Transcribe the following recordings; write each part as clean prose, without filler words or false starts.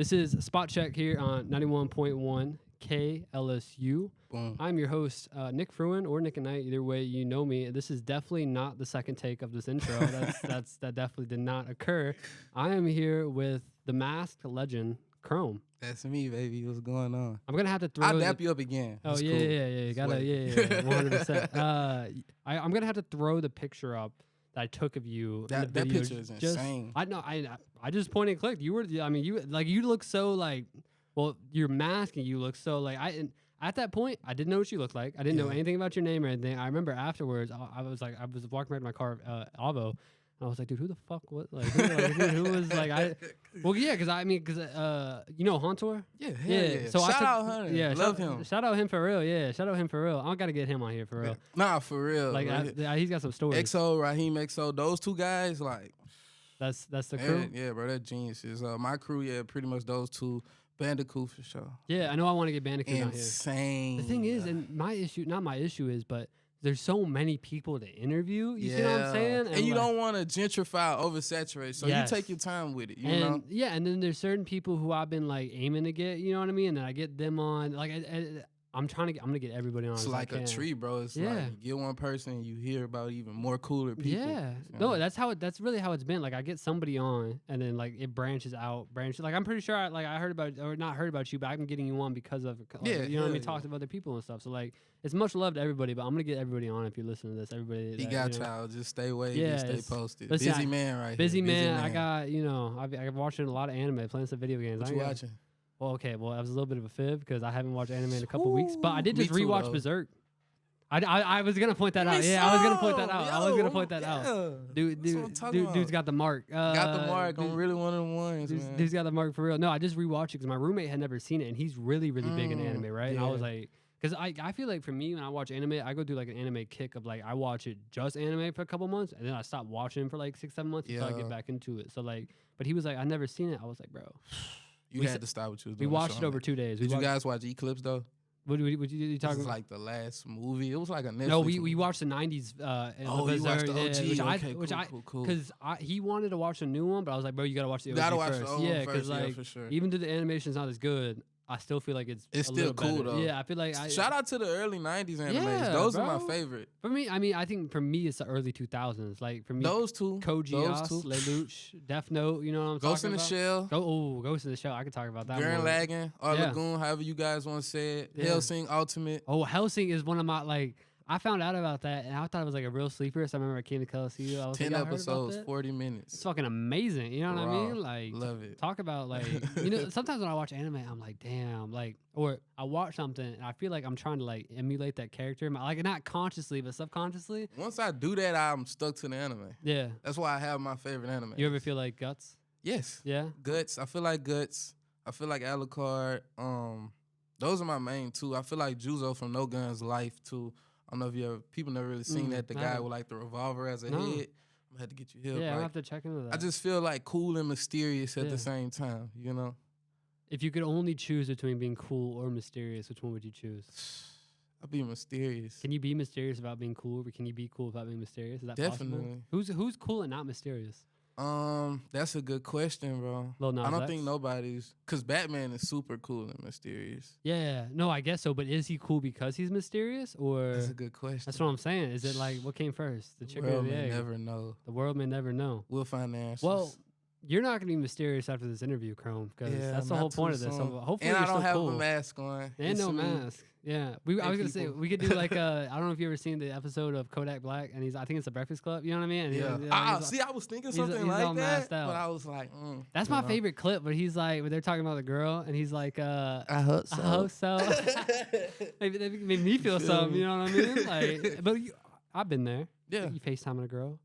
This is SpotCheck here on 91.1 KLSU. Boom. I'm your host, Nick Frewin, or Nick and Knight. Either way, you know me. This is definitely not the second take of this intro. That definitely did not occur. I am here with the masked legend, Khrome. That's me, baby. What's going on? I'm gonna have to throw. I'll dap you up again. Oh That's yeah, cool. yeah. You gotta, 100%. I'm gonna have to throw the picture up that I took of you. That picture is insane. I know. I just point and clicked. You were. I mean, you look so like. Well, your mask and you look so like at that point, I didn't know what you looked like. I didn't know anything about your name or anything. I remember afterwards, I was walking around my car, Avo, and I was like, dude, who the fuck was like, who was like, well, yeah, because you know Hontor? Yeah. So shout out Hunter. Yeah, love him. Shout out him for real. Yeah, shout out him for real. I gotta get him on here for real. Nah, for real. Like, he's got some stories. XO, Raheem XO, those two guys, like. That's the crew? Yeah, bro, they're geniuses. My crew, yeah, pretty much those two. Bandicoot for sure. Yeah, I know I want to get Bandicoot on here. Insane. The thing is, and not my issue is, but there's so many people to interview. You see what I'm saying? And you don't want to gentrify, oversaturate. So you take your time with it, you know? Yeah, and then there's certain people who I've been like aiming to get, you know what I mean? And then I get them on. Like, I'm gonna get everybody on. It's like a tree, bro. It's like you get one person and you hear about even more cooler people. Yeah. No, that's really how it's been. Like I get somebody on and then like it branches out. Like I'm pretty sure I heard about, or not heard about you, but I'm getting you on because of you know what I mean, talked to other people and stuff. So like it's much love to everybody, but I'm gonna get everybody on if you listen to this. Everybody He got y'all. Just stay wavy, stay posted. Listen, busy man right busy here. Man. I got, I've watching a lot of anime, playing some video games. What you watching? Well, okay. Well, that was a little bit of a fib because I haven't watched anime in a couple weeks, but I did just rewatch Berserk. I was gonna point that out. Yeah, I was gonna point that out. Dude's got the mark. Got the mark. I'm really one of the ones, man. Dude's got the mark for real. No, I just rewatched it because my roommate had never seen it, and he's really, really big in anime, right? And I was like, because I feel like for me when I watch anime, I go through like an anime kick of like I watch it just anime for a couple months, and then I stop watching for like 6-7 months until I get back into it. So like, but he was like, I never seen it. I was like, bro. You had to stop what you was doing. We watched it over 2 days. Did you guys watch Eclipse though? What you talking about? This is like the last movie. It was like a Netflix. No, we watched the 90s. You watched the OG. Cool. Because he wanted to watch the new one, but I was like, bro, you gotta watch the OG first. Watch the old one first, like for sure. even though the animation's not as good, I still feel like it's still cool better. though. Yeah, I feel like shout out to the early 90s animes. Those are my favorite. For me, I think for me it's the early 2000s. Like for me, those two, Code Geass, Lelouch, Death Note. You know what I'm Ghost talking about? Ghost in the Shell. Ghost in the Shell. I could talk about that. Gurren Lagann or Lagoon, however you guys want to say it. Hellsing Ultimate. Oh, Hellsing is one of my like. I found out about that, and I thought it was like a real sleeper. So I remember I came to KLSU. I was 10 like, episodes, 40 minutes. It's fucking amazing. You know what I mean? Like, love it. Talk about like, sometimes when I watch anime, I'm like, damn, like, or I watch something and I feel like I'm trying to like emulate that character, like not consciously but subconsciously. Once I do that, I'm stuck to the anime. Yeah, that's why I have my favorite anime. You ever feel like Guts? Yes. Yeah. Guts. I feel like Guts. I feel like Alucard. Those are my main two. I feel like Juzo from No Guns Life too. I don't know if people never really seen that. The guy with like the revolver as a head. I'm gonna have to get you here. Yeah, I have to check into that. I just feel like cool and mysterious at the same time, you know? If you could only choose between being cool or mysterious, which one would you choose? I'd be mysterious. Can you be mysterious about being cool, or can you be cool without being mysterious? Is that Definitely. Possible? Who's cool and not mysterious? That's a good question, bro. I don't think nobody's, because Batman is super cool and mysterious. Yeah, no, I guess so. But is he cool because he's mysterious, or? That's a good question. That's what I'm saying. Is it like what came first, the chicken or the egg? The world may never know. The world may never know. We'll find the answers. Well, you're not gonna be mysterious after this interview, Khrome, because that's the whole point of this. So hopefully, and I don't have cool. a mask on. And no mask. Yeah, I was gonna say we could do like I don't know if you ever seen the episode of Kodak Black, and I think it's a Breakfast Club. You know what I mean? And I was thinking something like that, but I was like, that's my favorite clip. But he's like, when they're talking about the girl, and he's like, I hope so. I hope so. Maybe that made me feel something. You know what I mean? Like, but I've been there. Yeah, you FaceTiming a girl.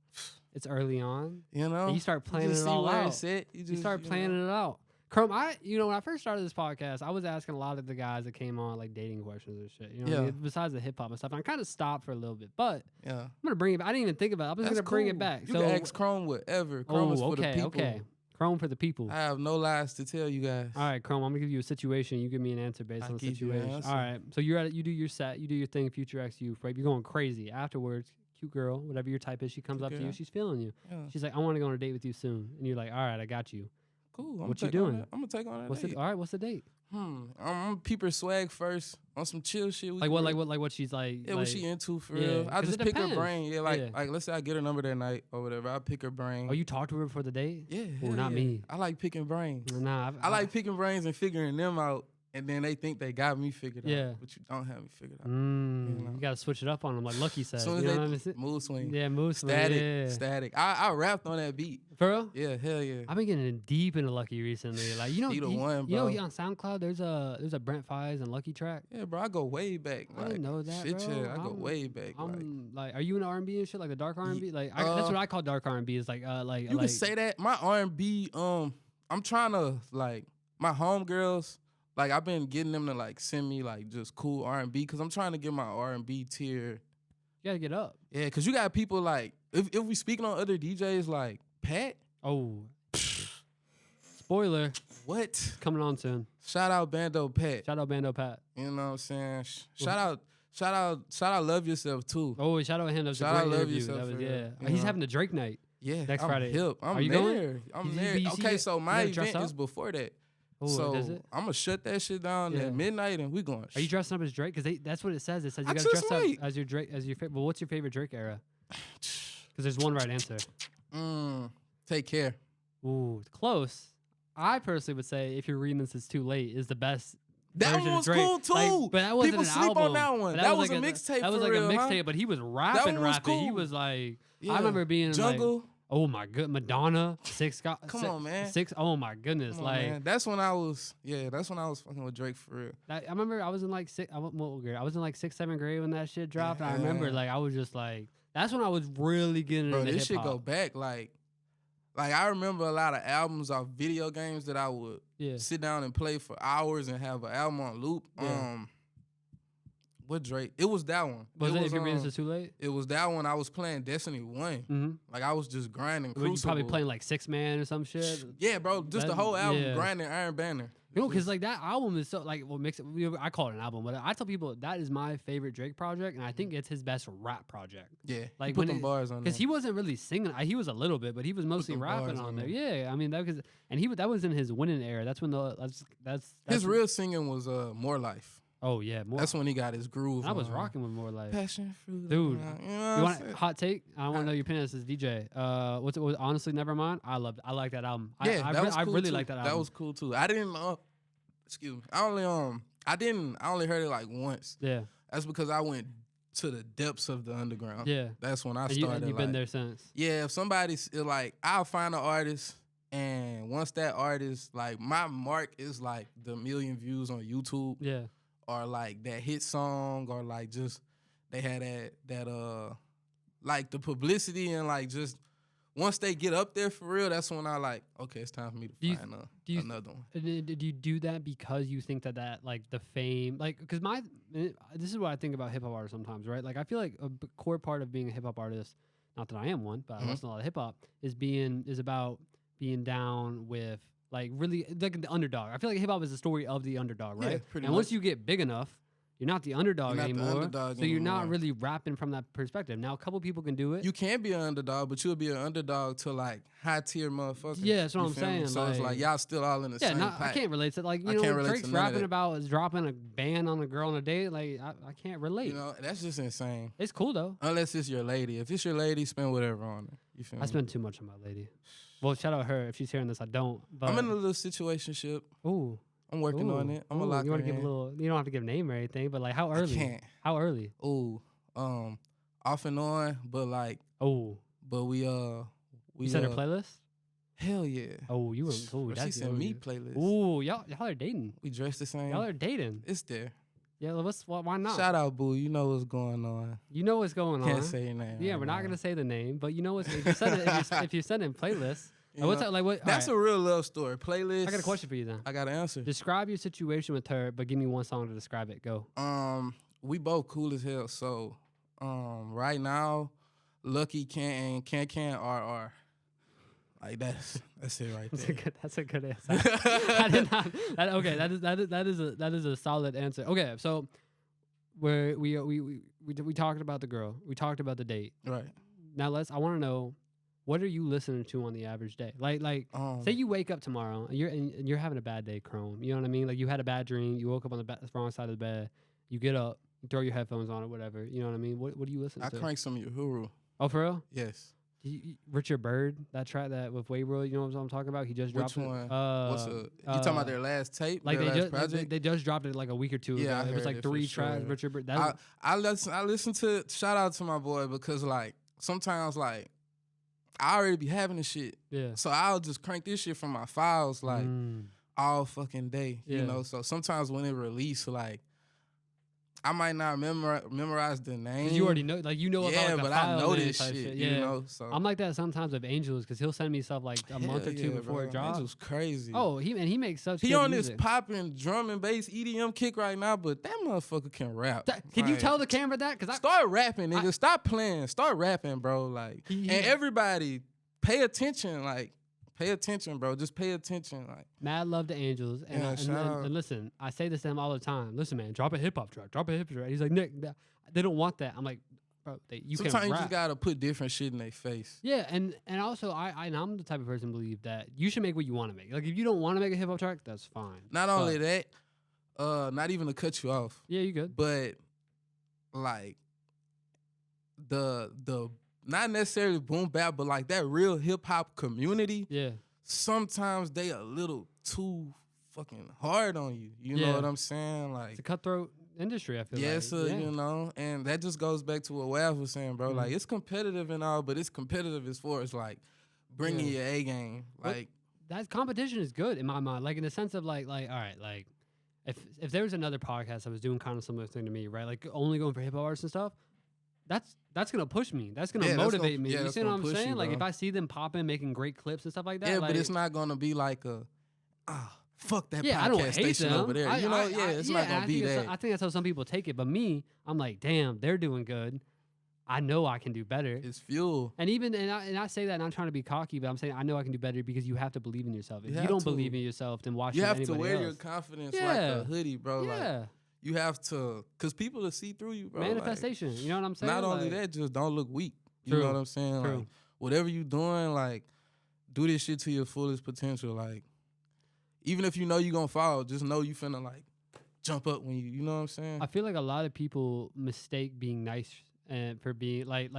It's early on, you know. And you start planning it all out. You start planning it out. Khrome, when I first started this podcast, I was asking a lot of the guys that came on like dating questions and shit. You know, what I mean? Besides the hip hop and stuff, and I kind of stopped for a little bit, but I'm gonna bring it back. I didn't even think about it. I'm just gonna bring it back. You can ask Khrome whatever. Khrome is for the people. Okay. Khrome for the people. I have no lies to tell you guys. All right, Khrome, I'm gonna give you a situation. You give me an answer based on the situation. All right. So you do your set, you do your thing. Future X you, right? You're going crazy. Afterwards, cute girl, whatever your type is, she comes up to you. She's feeling you. Yeah. She's like, I want to go on a date with you soon. And you're like, all right, I got you. Cool. What you doing? I'm gonna take on that date. All right, what's the date? I'm gonna peep her swag first on some chill shit. Like what she's like. Yeah, what she into for yeah, real. I just pick her brain. Yeah, like yeah. like let's say I get her number that night or whatever. I pick her brain. Oh, you talked to her before the date? Yeah. Oh, not me. I like picking brains. Nah, I like picking brains and figuring them out. And then they think they got me figured out, but you don't have me figured out. You gotta switch it up on them, like Lucky said. Soon as you know they what I'm saying? mood swing, yeah, mood swing, static. I rapped on that beat. For real? Yeah, hell yeah. I've been getting deep into Lucky recently. Like you know, he the one, bro. You know, he on SoundCloud. There's a Brent Fies and Lucky track. Yeah, bro. I go way back. I didn't know that, shit, bro. Yeah, I go way back. Like, are you in R&B and shit, like the dark R&B? Like that's what I call dark R&B. Is like you can say that. My R&B. I'm trying to like my homegirls. Like, I've been getting them to, like, send me, like, just cool R&B because I'm trying to get my R&B tier. You got to get up. Yeah, because you got people, like, if we speaking on other DJs, like, Pat. Oh. Spoiler. What? Coming on soon. Shout out Bando Pat. Shout out Bando Pat. You know what I'm saying? Shout out Love Yourself, too. Oh, shout out him. That was a great interview. Yourself, he's having a Drake night. Yeah. Next Friday. Hip. Are you going? I'm there. Okay, so my event is before that. Ooh, so I'm gonna shut that shit down at midnight and we going. Are you dressing up as Drake? Because that's what it says. It says you gotta dress up as your Drake, as your favorite. Well, what's your favorite Drake era? Because there's one right answer. Take Care. Ooh, close. I personally would say If You're Reading This It's Too Late is the best. That one was cool too. Like, but that wasn't People an sleep album. on that one. That was like a mixtape. That was like a mixtape, but he was rapping. Cool. He was like, I remember being Jungle. Like, oh my good, Madonna, Come on, man. Oh my goodness, like man. That's when I was fucking with Drake for real. I remember I was in like I was in like 6th, 7th grade when that shit dropped. I remember like I was just like, that's when I was really getting into this hip-hop. shit go back like I remember a lot of albums off video games that I would sit down and play for hours and have an album on loop. What Drake? It was that one. Was it If You're Reading This Is Too Late? It was that one. I was playing Destiny 1. Like, I was just grinding Crucible. You probably playing, like, 6 Man or some shit? Yeah, bro. Just the whole album, grinding Iron Banner. You know, because, like, that album is so, like, I call it an album, but I tell people that is my favorite Drake project, and I think it's his best rap project. Yeah, like, put them bars on there. Because he wasn't really singing. He was a little bit, but he was mostly rapping on there. Yeah, I mean, that was in his winning era. That's when that's his real singing was More Life. Oh yeah, more. That's when he got his groove. I was rocking with More Life. Passion fruit, dude. You want a hot take? I want to know your opinion as a DJ. What's honestly Nevermind? I like that album. Yeah, I really like that album. That was cool too. I didn't. Excuse me. I only heard it like once. Yeah. That's because I went to the depths of the underground. Yeah. That's when I started. You've been there since. Yeah. If somebody's like, I'll find an artist. And once that artist, like my mark is like the million views on YouTube. Yeah. Or like that hit song, or like just they had that like the publicity and like just once they get up there for real, that's when I like, okay, it's time for me to find another one. Did you do that because you think that like the fame, like, because this is what I think about hip hop artists sometimes, right? Like I feel like a core part of being a hip hop artist, not that I am one, but I listen to a lot of hip hop, is about being down with. Like really, like the underdog. I feel like hip hop is the story of the underdog, right? Yeah, pretty and much. Once you get big enough, you're not the underdog anymore. You're not really rapping from that perspective. Now, a couple people can do it. You can be an underdog, but you'll be an underdog to like high tier motherfuckers. Yeah, that's what I'm saying. So it's like y'all still all in the same pack. I can't relate to like Drake's rapping about is dropping a band on a girl on a date. Like I can't relate. You know, that's just insane. It's cool though. Unless it's your lady. If it's your lady, spend whatever on it. You feel me? I spend too much on my lady. Well, shout out her if she's hearing this. I don't. But I'm in a little situationship. Ooh. I'm working on it. I'm a lock. You want to give a little? You don't have to give a name or anything, but like how early? I can't. How early? Ooh, off and on, but like. Oh. But we sent her playlist. Hell yeah. Oh, you were. Oh, she sent me playlist. Ooh, y'all are dating. We dressed the same. Y'all are dating. It's there. Yeah, why not? Shout out, boo. You know what's going on. You know what's going on. Can't say your name. Yeah, we're not gonna say the name, but you know what's. If you send in playlists. That's a real love story. Playlist. I got a question for you then. I got an answer. Describe your situation with her, but give me one song to describe it. Go. We both cool as hell. So, right now, Lucky can RR. Like that's it right there. That's a good answer. I did not. Okay, that is a solid answer. Okay, so we talked about the girl. We talked about the date. Right. Now I want to know. what are you listening to on the average day? Like, say you wake up tomorrow and you're having a bad day, Khrome. You know what I mean? Like you had a bad dream, you woke up on the wrong side of the bed, you get up, you throw your headphones on or whatever. You know what I mean? What do you listen to? I crank some Uhuru. Oh, for real? Yes. Richard Bird, that track that with Wayward, you know what I'm talking about? He just dropped Which one? it. You talking about their last tape? Like they just dropped it like a week or two yeah, ago. It was like 3 tracks. Sure. Richard Bird. I listen to, shout out to my boy, because like sometimes like I already be having this shit. Yeah. So I'll just crank this shit from my files like all fucking day. Yeah. You know, so sometimes when it release, like I might not memorize the name. You already know, like you know about like, the but file I know this shit. Yeah. You know, so I'm like that sometimes with Angels because he'll send me stuff like a month or two before it drops. Angels crazy. Oh, he makes such. He good on music. this popping drum and bass EDM kick right now, but that motherfucker can rap. Can you tell the camera that? Cause start rapping, nigga. Stop playing. Start rapping, bro. Like, and everybody pay attention. Like, pay attention, bro. Just pay attention. Like, mad love to Angels. And listen, I say this to him all the time. Listen, man, drop a hip hop track. Drop a hip hop track. He's like, Nick, they don't want that. I'm like, bro, you sometimes can rap. You just gotta put different shit in their face. Yeah, and also I'm the type of person who believe that you should make what you want to make. Like, if you don't want to make a hip hop track, that's fine. Not only that, not even to cut you off. Yeah, you good. But like the not necessarily boom bap, but like that real hip hop community. Yeah. Sometimes they a little too fucking hard on you. You know what I'm saying? Like, it's a cutthroat industry, I feel like. Yes, sir, you know, and that just goes back to what Wav was saying, bro. Like, it's competitive and all, but it's competitive as far as like bringing your A game. Like, that competition is good in my mind. Like, in the sense of like, all right, like if there was another podcast that was doing kind of similar thing to me, right? Like only going for hip hop artists and stuff. That's gonna push me. That's gonna motivate me. You see what I'm saying? Like, if I see them popping, making great clips and stuff like that. Yeah, like, but it's not gonna be like fuck that podcast I don't hate station them. over there. It's not gonna be that. I think that's how some people take it. But me, I'm like, damn, they're doing good. I know I can do better. It's fuel. And I say that, and I'm trying to be cocky, but I'm saying I know I can do better because you have to believe in yourself. If you don't believe in yourself, then why should anybody else? You have to wear your confidence like a hoodie, bro. Yeah. Like, you have to, because people will see through you, bro. Manifestation. Like, you know what I'm saying? Not only that, just don't look weak. You know what I'm saying? True. Like, whatever you doing, like, do this shit to your fullest potential. Like, even if you know you're going to fall, just know you finna, like, jump up when you know what I'm saying? I feel like a lot of people mistake being nice and for being, they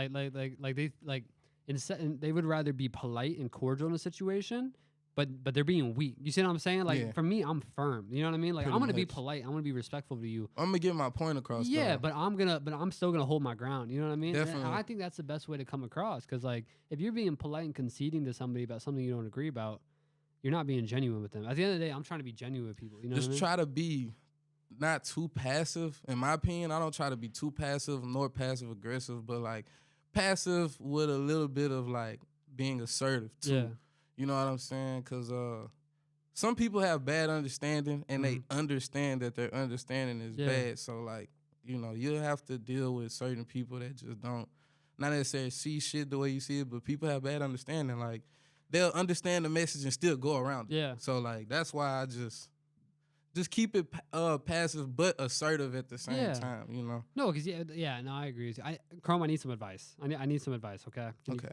would rather be polite and cordial in a situation, but they're being weak. You see what I'm saying? Like, for me, I'm firm. You know what I mean? Like, I'm gonna be polite. I'm gonna be respectful to you. I'm gonna get my point across. Yeah, but I'm still gonna hold my ground. You know what I mean? Definitely. And I think that's the best way to come across. Because like, if you're being polite and conceding to somebody about something you don't agree about, you're not being genuine with them. At the end of the day, I'm trying to be genuine with people. You know, just try to be not too passive. In my opinion, I don't try to be too passive nor passive aggressive, but like passive with a little bit of like being assertive too. Yeah. You know what I'm saying? Because some people have bad understanding, and they understand that their understanding is bad. So, like, you know, you'll have to deal with certain people that just don't, not necessarily see shit the way you see it, but people have bad understanding. Like, they'll understand the message and still go around it. Yeah. So, like, that's why I just keep it passive but assertive at the same time, you know? No, because, no, I agree with you. Khrome, I need some advice. I need some advice, okay?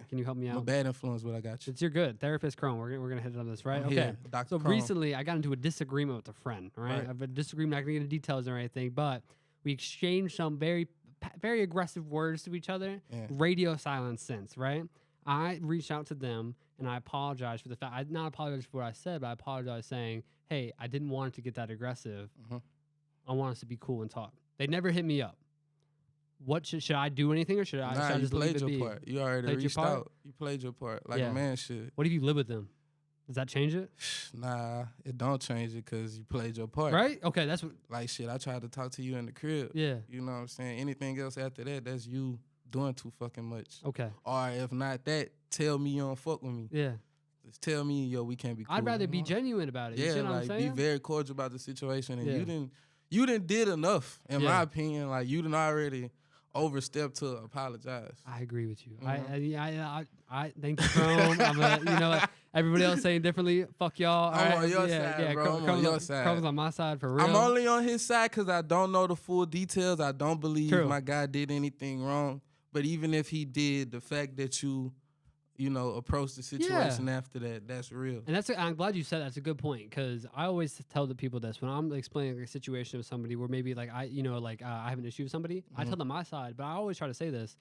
Can you help me out? I'm a bad influence, but I got you. You're good. Therapist Khrome. We're going to hit it on this, right? I'm here, Dr. So Khrome. Recently, I got into a disagreement with a friend, all right? I have a disagreement. I'm not going to get into details or anything, but we exchanged some very, very aggressive words to each other. Yeah. Radio silence since, right? I reached out to them, and I apologized for the fact. I not apologize for what I said, but I apologized saying, hey, I didn't want it to get that aggressive. I want us to be cool and talk. They never hit me up. What should I do anything, or should I just leave it be? You played your part. You already reached out. You played your part like a man should. What if you live with them? Does that change it? Nah, it don't change it because you played your part. Right? Okay, that's what. Like, shit, I tried to talk to you in the crib. Yeah. You know what I'm saying? Anything else after that, that's you doing too fucking much. Okay. Or if not that, tell me you don't fuck with me. Yeah. Just tell me, yo, we can't be cool. I'd rather be genuine about it. Yeah, you see what like, I'm saying? be very cordial about the situation. And you didn't did enough, in my opinion. Like, you didn't already overstep to apologize. I agree with you. I thank you, Khrome. You know, everybody else saying differently. Fuck y'all. I'm on your side, bro. I'm on your side. Chrome's on my side for real. I'm only on his side because I don't know the full details. I don't believe my guy did anything wrong. But even if he did, the fact that you you know, approach the situation after that. That's real. And I'm glad you said that's a good point, because I always tell the people this when I'm explaining a situation with somebody where maybe like I have an issue with somebody. I tell them my side, but I always try to say this.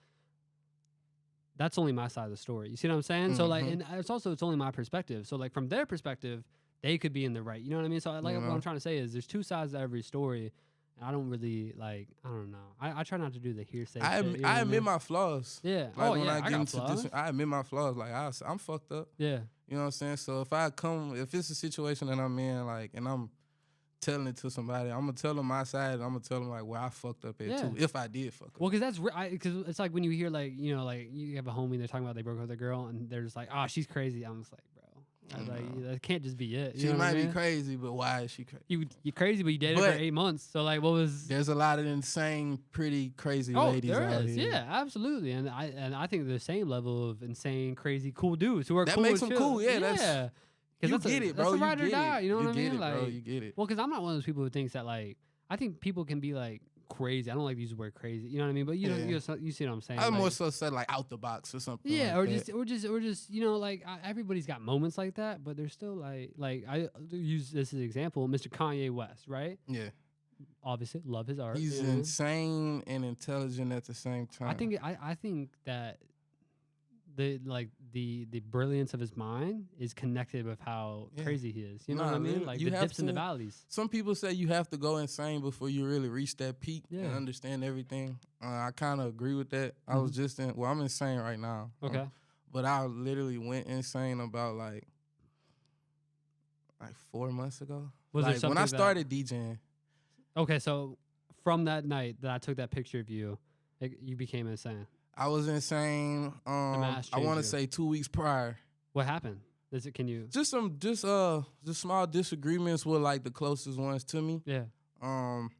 That's only my side of the story. You see what I'm saying? So like, and it's only my perspective. So like from their perspective, they could be in the right. You know what I mean? So like what I'm trying to say is there's two sides to every story. I don't really I don't know. I try not to do the hearsay. I admit my flaws. Yeah. Like when I get into this, I admit my flaws. Like I'm fucked up. Yeah. You know what I'm saying? So if it's a situation that I'm in, like, and I'm telling it to somebody, I'm gonna tell them my side, and I'm gonna tell them like where I fucked up at too, if I did fuck up. Well, because because it's like when you hear like you have a homie, they're talking about they broke up with a girl, and they're just like, oh, she's crazy. I'm just like, bro. I was like, that can't just be it. She might be crazy, but why is she crazy? You're crazy, but you dated her for 8 months. So like, what was? There's a lot of insane, pretty crazy ladies out here. Yeah, absolutely. And I think the same level of insane, crazy, cool dudes who are that cool makes them cool. Yeah, yeah. You get it, bro. That's a ride or die. You know what I mean? You get it, like, bro. You get it. Well, because I'm not one of those people who thinks that like I think people can be like crazy. I don't like to use the word crazy. You know what I mean? But you see what I'm saying? I more so said like out the box or something. Yeah, like or just you know like everybody's got moments like that, but there's still like I use this as an example, Mr. Kanye West, right? Yeah. Obviously, love his art. He's insane and intelligent at the same time. I think that the brilliance of his mind is connected with how crazy he is. You know what I mean? Like the dips and the valleys. Some people say you have to go insane before you really reach that peak and understand everything. I kind of agree with that. I was just I'm insane right now. Okay. But I literally went insane about like 4 months ago. Was there something when I started DJing? Okay, so from that night that I took that picture of you, you became insane. I was insane. I want to say 2 weeks prior. What happened? Can you just small disagreements with like the closest ones to me. Yeah. 8-gram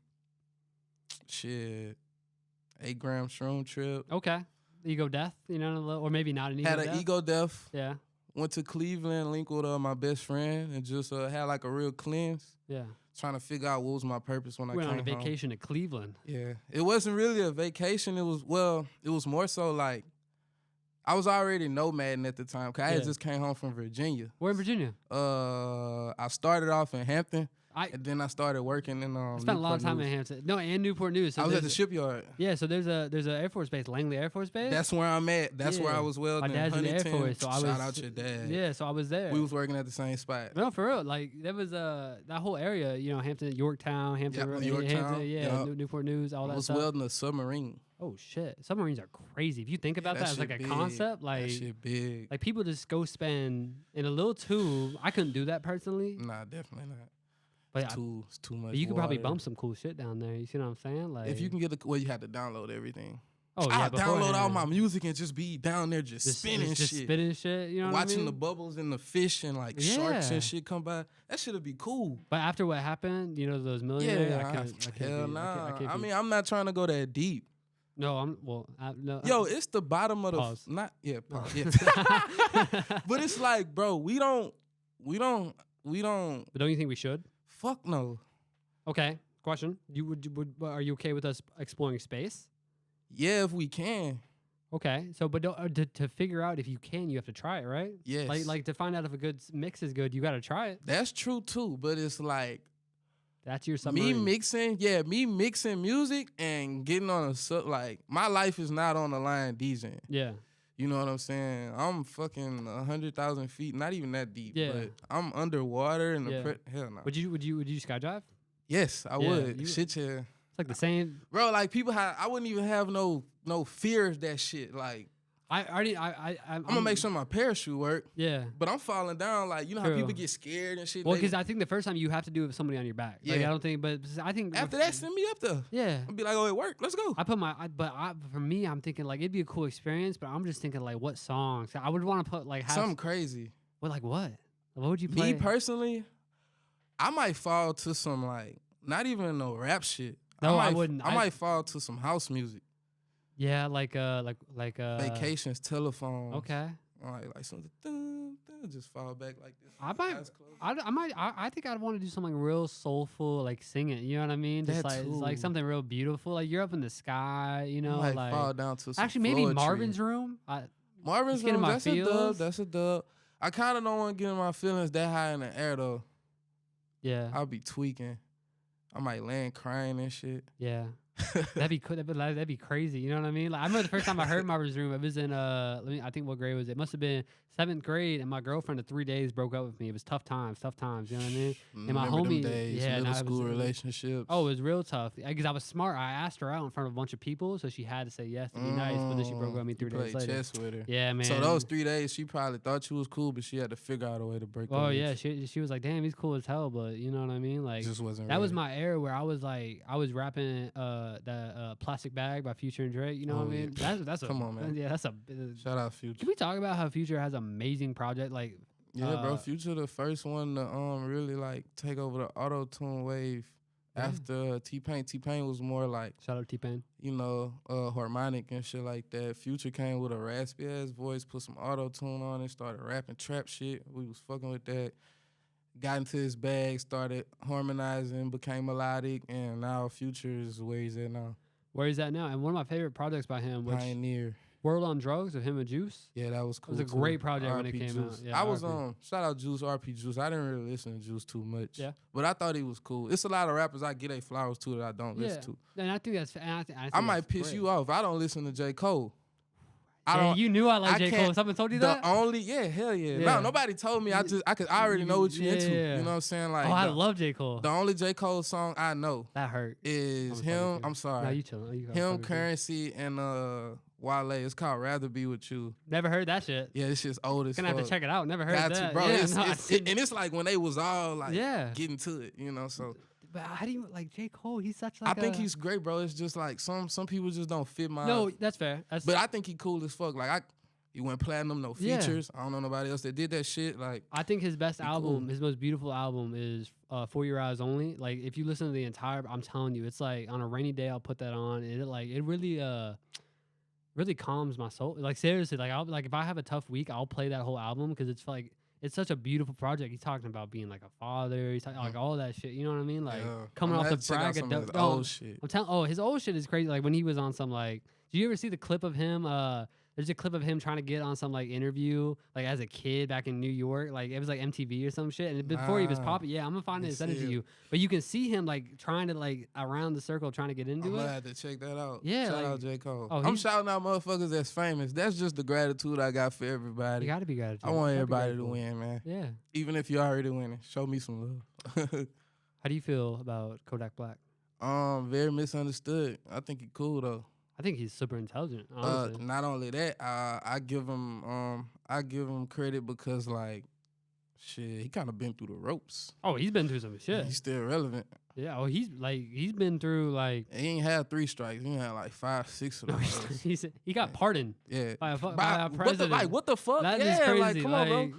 shroom trip. Okay. Ego death, you know, or maybe not an ego death. Had an ego death. Yeah. Went to Cleveland, linked with my best friend, and just had like a real cleanse. Yeah. Trying to figure out what was my purpose when I came home. Went on a vacation to Cleveland. Yeah. It wasn't really a vacation. It was more so like I was already nomading at the time because I had just came home from Virginia. Where in Virginia? I started off in Hampton. And then I started working in I spent a lot of time in Hampton. No, and Newport News. So I was at the shipyard. Yeah, so there's a Air Force base, Langley Air Force Base. That's where I'm at. That's where I was welding. My dad's in the Air Force, so shout out your dad. Yeah, so I was there. We was working at the same spot. No, for real. Like there was that whole area, you know, Hampton, Yorktown, Hampton, Newport News, all that stuff. I was welding a submarine. Oh shit, submarines are crazy. If you think about that as like a concept, like that shit big. Like people just go spend in a little tube. I couldn't do that personally. Nah, definitely not. But it's too much. But you could probably bump some cool shit down there. You see what I'm saying? Like if you can get you have to download everything. Oh yeah, I'll download all my music and just be down there just spinning just shit. Spinning shit. You know what Watching I mean? the bubbles and the fish and like sharks and shit come by. That shit'd be cool. But after what happened, you know, those millionaires. Yeah, hell nah. I mean, I'm not trying to go that deep. No, no. Yo, it's the bottom of the pause. Pause. Yeah. But it's like, bro, we don't. But don't you think we should? Fuck no. Okay. Question: are you okay with us exploring space? Yeah, if we can. Okay. So, but to figure out if you can, you have to try it, right? Yes. Like to find out if a good mix is good, you got to try it. That's true too, but it's like that's your submarine. Me mixing music and getting on like my life is not on the line DJing. Yeah. You know what I'm saying? I'm fucking 100,000 feet, not even that deep. Yeah. But I'm underwater and hell no. Would you skydive? Yes, I would. Shit, yeah. It's like the same, bro. Like people I wouldn't even have no fear of that shit. Like I'm gonna make sure my parachute work. Yeah, but I'm falling down. Like you know how people get scared and shit. Well, because I think the first time you have to do it with somebody on your back. Yeah, like, I don't think, but I think after that, send me up there. Yeah, I'll be like, oh, it worked. Let's go. For me, I'm thinking like it'd be a cool experience, but I'm just thinking like what songs I would want to put like something crazy. Well, like what? What would you play? Me personally, I might fall to some like not even no rap shit. No, I wouldn't. I might fall to some house music. Yeah, like Vacations, telephone. Okay. Like something. Just fall back like this. I think I'd want to do something real soulful, like sing it. You know what I mean? Just like something real beautiful. Like you're up in the sky. You know, like fall down to some actually maybe Marvin's Room. Marvin's getting Room, my that's a dub. feels. That's a dub. I kind of don't want to get in my feelings that high in the air, though. Yeah. I'll be tweaking. I might land crying and shit. Yeah. That'd be cool. That'd be crazy. You know what I mean? Like, I remember the first time I heard Marvin's Room. It was in I think what grade was it? It must have been 7th grade. And my girlfriend of 3 days broke up with me. It was tough times. You know what I mean? And my Remember homie, them days, yeah, middle school relationships. Oh, it was real tough because I was smart. I asked her out in front of a bunch of people, so she had to say yes to be nice. But then she broke up with me 3 days later. Chess with her. Yeah, man. So those 3 days, she probably thought you was cool, but she had to figure out a way to break up. Oh with yeah, you. she was like, damn, he's cool as hell, but you know what I mean? Like Just wasn't that was ready. my era where I was like, I was rapping that Plastic Bag by Future and Drake. You know what I mean? That's Come on, man. Yeah, that's a. Shout out Future. Can we talk about how Future has amazing project like? Yeah, bro. Future the first one to really like take over the auto tune wave after T-Pain. T-Pain was more like, shout out T-Pain. you know, harmonic and shit like that. Future came with a raspy ass voice, put some auto tune on it, started rapping trap shit. We was fucking with that. Got into his bag, started harmonizing, became melodic, and now Future is where he's at now. Where he's at now, and one of my favorite projects by him was Pioneer. World on Drugs with him and Juice. Yeah, that was cool. It was a great project when it RP came Juice. out. Yeah, I was RP. shout out Juice, RP Juice. I didn't really listen to Juice too much. Yeah. But I thought he was cool. It's a lot of rappers I get their flowers to that I don't listen to. And I think that's. I might piss you off. I don't listen to J. Cole. I Yeah, don't. you knew I liked J. Cole. can't- Someone told you The that? only hell yeah. Yeah. No, nobody told me. I already know what you into. Yeah. You know what I'm saying? Like, Oh, I love J. Cole. the only J. Cole song I know That hurt. is I'm him. fucking I'm sorry. No, you chillin'. You Him, fucking Currency, and Wale. It's called Rather Be With You. Never heard that shit. Yeah, this shit's old as Gonna fuck. have to check it out. Never heard Got that. to, bro. Yeah, And it's like when they was all like Yeah. getting to it, you know. So But how do you like J. Cole? He's such like I think he's great, bro. It's just like some people just don't fit my. No, that's fair. That's But I think he cool as fuck. Like he went platinum, no Yeah. features. I don't know nobody else that did that shit. Like I think his best He album, cool. his most beautiful album is For Your Eyes Only. Like if you listen to the entire, I'm telling you, it's like on a rainy day I'll put that on. And it really calms my soul. Like seriously, like if I have a tough week, I'll play that whole album because it's like it's such a beautiful project. He's talking about being like a father. He's talking like all that shit. You know what I mean? Like coming off the brag old shit. I'm telling. His old shit is crazy. Like when he was on some like. Did you ever see the clip of him? There's a clip of him trying to get on some like interview like as a kid back in New York. Like it was like MTV or some shit. And before he was popping, yeah, I'm gonna find it and send it to you. But you can see him like trying to like around the circle trying to get into I'm it. gonna have to check that out. Yeah, shout like- out J. Cole. Oh, I'm he's- shouting out motherfuckers that's famous. That's just the gratitude I got for You everybody. gotta be gratitude. I want Gotta be everybody to grateful. win, man. Yeah. Even if you're already winning, show me some love. How do you feel about Kodak Black? Very misunderstood. I think he cool though. I think he's super intelligent. Honestly. Not only that, I give him credit because like, shit, he kind of been through the ropes. Oh, he's been through some shit. He's still relevant. Yeah. Oh, he's been through like. He ain't had 3 strikes. He had like 5, 6 of No, those. he got pardoned Yeah. by a What president. what the fuck? That is yeah, crazy. like, come on, bro. like-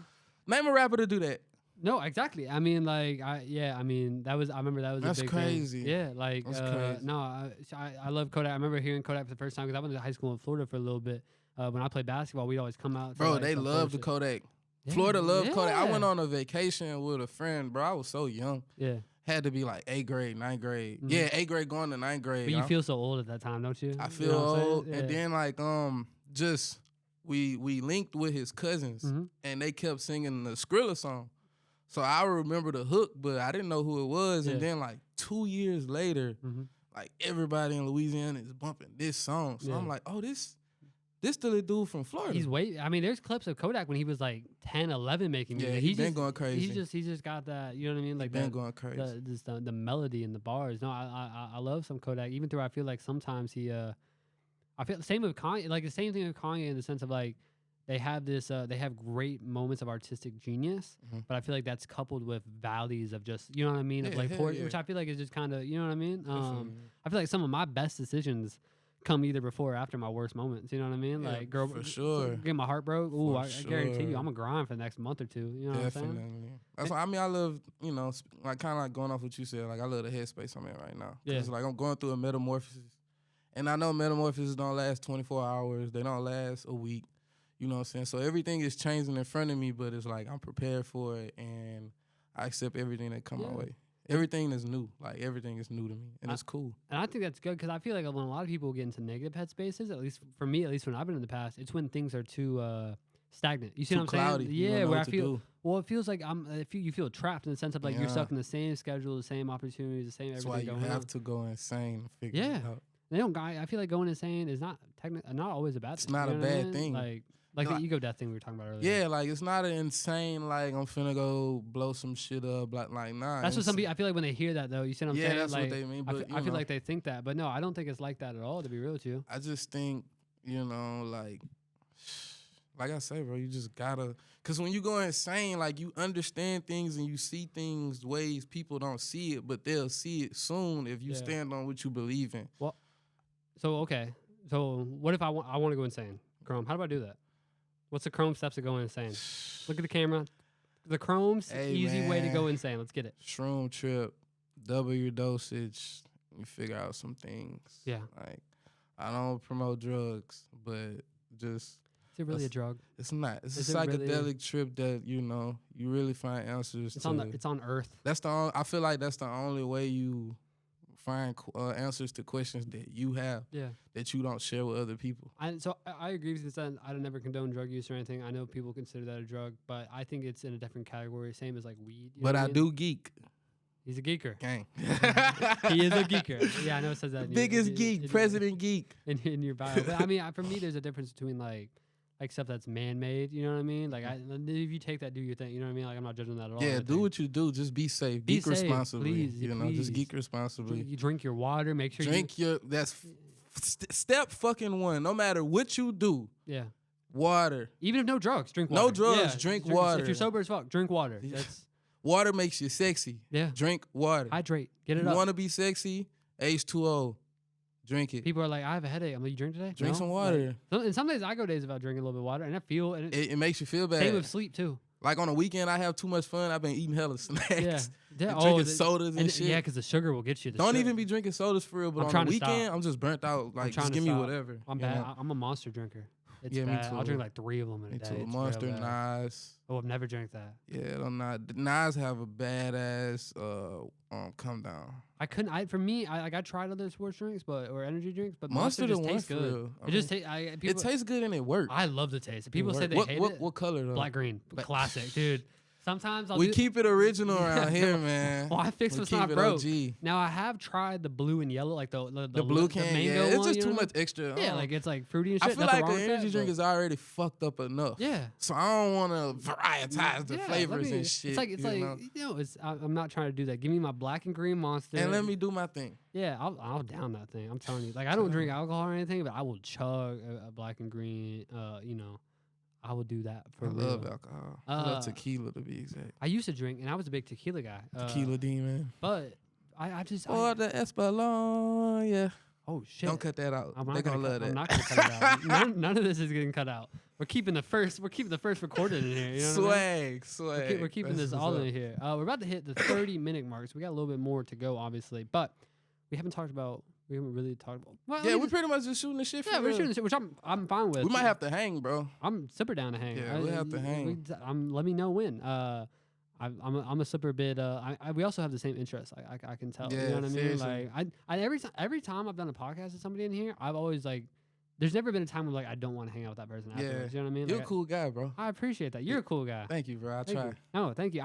Name a rapper to do that. No, exactly. I mean, like, I remember that was That's a big crazy. thing. Yeah, like, That's crazy. no, I love Kodak. I remember hearing Kodak for the first time because I went to high school in Florida for a little bit. When I played basketball, we'd always come out. to, Bro, like, they some love the bullshit. Kodak. Yeah, Florida loved Kodak. I yeah. went on a vacation with a friend, bro. I was so young. Yeah, Had to be like 8th grade, 9th grade. Mhm. Yeah, 8th grade going to 9th grade. but you feel so old at that time, don't you? I You feel know what I'm saying? old. Yeah. And then like just we linked with his cousins Mhm. and they kept singing the Skrilla song. So I remember the hook, but I didn't know who it was. Yeah. And then like 2 years later, Mhm. like everybody in Louisiana is bumping this song. So Yeah. I'm like, oh, this the dude from Florida. He's I mean, there's clips of Kodak when he was like 10, 11 making music. yeah, He he's been just- going crazy. He's just got that. You know what I mean? Like been that. going crazy. The melody and the bars. No, I love some Kodak. Even though I feel like sometimes I feel the same with Kanye. Like the same thing with Kanye in the sense of like they have they have great moments of artistic genius, Mhm. but I feel like that's coupled with valleys of just you know what I mean, of Yeah, like hell yeah. which I feel like is just kind of you know what I mean. Definitely. I feel like some of my best decisions come either before or after my worst moments. You know what I mean? Yeah, Like girl, for sure. get my heart broke. Ooh, For I guarantee you, sure. I'm gonna grind for the next month or two. You know what I'm saying? Definitely. That's why I mean I love, like kind of like going off what you said. Like I love the headspace I'm in right now. 'Cause Yeah. It's like I'm going through a metamorphosis. And I know metamorphoses don't last 24 hours. They don't last a week. You know what I'm saying? So everything is changing in front of me, but it's like I'm prepared for it and I accept everything that come my Yeah. way. Everything is new. Like, everything is new to me, and it's cool. And I think that's good because I feel like when a lot of people get into negative headspaces, at least for me, at least when I've been in the past, it's when things are too stagnant. You see Too what I'm cloudy. saying? You don't Yeah, know where what I to feel. do. Well, it feels like you feel trapped in the sense of like you're Yeah. stuck in the same schedule, the same opportunities, the same That's everything why you going have on. to go insane to figure Yeah. it out. They don't. I feel like going insane is not not always a bad thing. It's not you a know what I bad mean? thing. Like No, the ego death thing we were talking about earlier. Yeah, like, it's not an insane, like, I'm finna go blow some shit up. Like nah. That's what some people. I feel like when they hear that though, you see what I'm Yeah, saying? that's like, what they mean. But I feel like they think that, but no, I don't think it's like that at all. To be real with you. I just think, like I say, bro, you just gotta, cause when you go insane, like, you understand things and you see things ways people don't see it, but they'll see it soon if you stand on what you believe in. Well, so okay, so what if I want to go insane, Khrome? How do I do that? What's the Khrome steps to go insane? Look at the camera. The Chrome's easy way to go insane. Let's get it. Shroom trip, double your dosage. You figure out some things. Yeah. Like, I don't promote drugs, but just. Is it really a drug? It's not. It's Is a it psychedelic really? trip that, you really find answers It's to. it's on Earth. That's I feel like that's the only way you find answers to questions that you have. Yeah. That you don't share with other people. So I agree with you. I don't never condone drug use or anything. I know people consider that a drug, but I think it's in a different category, same as like weed. But I do geek. He's a geeker. Gang. He is a geeker. Yeah, I know it says that. Biggest geek, president geek. In your bio. But I mean, for me, there's a difference between like stuff that's man-made, you know what I mean? Like, if you take that, do your thing, you know what I mean? Like, I'm not judging that at all. Yeah, do what you do. Just be safe. Be Geek safe, responsibly. please, Just please. geek responsibly. You drink your water. Make sure That's step fucking one. No matter what you do. Yeah. Water. Even if no drugs, drink water. No drugs, drink water. If you're sober as fuck, drink water. That's Water makes you sexy. Yeah. Drink water. Hydrate. Get it You up. want to be sexy? H2O. Drink it. People are like, I have a headache. I'm like, you drink today? Drink No? some water. And some days I go days without drinking a little bit of water, and I feel and It makes you feel bad. same with sleep too. Like, on a weekend, I have too much fun. I've been eating hella snacks. Yeah. And drinking sodas and shit. Yeah, because the sugar will get you. Don't even be drinking sodas for real, but on the weekend, I'm just burnt out. Like, just give me whatever. I'm bad. I'm a Monster drinker. It's Yeah, me bad. too. I'll drink like 3 of them in a day. Me too. It's Monster, real bad. Nas. Oh, I've never drank that. Yeah, Nas have a badass come down. For me, I tried other sports drinks, or energy drinks, but Monster just the one tastes for good. real. It just tastes. It tastes good and it works. I love the taste. People say they hate it. What color though? Black green, classic, dude. Sometimes we keep it original around here, man. Well, I fixed what's not broke. Now I have tried the blue and yellow, like the blue can. The mango it's one, just too much extra. Yeah, like it's like fruity and shit. I feel like an energy drink is already fucked up enough. Yeah. So I don't want to varietize the flavors and shit. I'm not trying to do that. Give me my black and green Monster and let me do my thing. Yeah, I'll down that thing. I'm telling you. Like, I don't drink alcohol or anything, but I will chug a black and green. I will do that for real. I love alcohol. I love tequila to be exact. I used to drink, and I was a big tequila guy. Tequila demon. But I just. Or the Espolon, yeah. Oh shit! Don't cut that out. They're gonna love that. I'm not gonna cut it out. None of this is getting cut out. We're keeping the first recorded in here. You know swag. We're keeping this all in here. We're about to hit the 30-minute mark, so we got a little bit more to go, obviously. But we haven't really talked about. Well, yeah, we're pretty much just shooting the shit. Yeah, we're shooting the shit, which I'm fine with. We might have to hang, bro. I'm super down to hang. Yeah, we'll have to hang. Let me know when. I'm a super bit. We also have the same interests. I can tell. Yeah, you know what I mean? seriously. Like every time I've done a podcast with somebody in here, I've always like. There's never been a time where like I don't want to hang out with that person afterwards. You know what I mean? You're a cool guy, bro. I appreciate that. You're a cool guy. Thank you, bro. I try. No, thank you.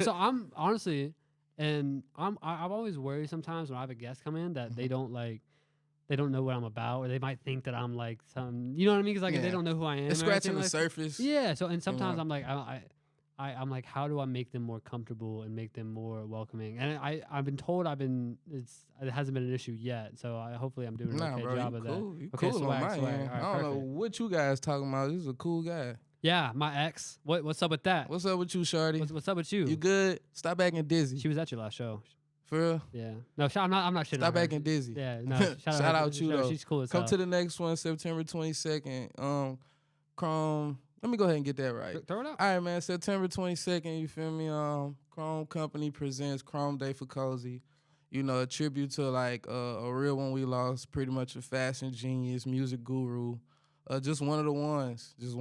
So I'm honestly, and I'm always worried sometimes when I have a guest come in that they don't know what I'm about, or they might think that I'm like some, you know what I mean? Because like they don't know who I am. It's scratching the surface. Yeah. So and sometimes I'm like I'm like, how do I make them more comfortable and make them more welcoming? And I've been told it hasn't been an issue yet. So hopefully I'm doing an okay job of that. You okay, cool on my end. Right, I don't know what you guys talking about. This is a cool guy. Yeah, my ex. What's up with that? What's up with you, shorty? What's up with you? You good? Stop acting dizzy. She was at your last show. For real? Yeah. No, I'm not shitting. Stop acting dizzy. Yeah. No. Shout out you though. She's cool as Come hell. to the next one, September 22nd. Khrome. Let me go ahead and get that right. Throw it out. All right, man. September 22nd. You feel me? Khrome Company presents Khrome Day for Cozy. You know, a tribute to like a real one we lost. Pretty much a fashion genius, music guru. Just one of the ones. You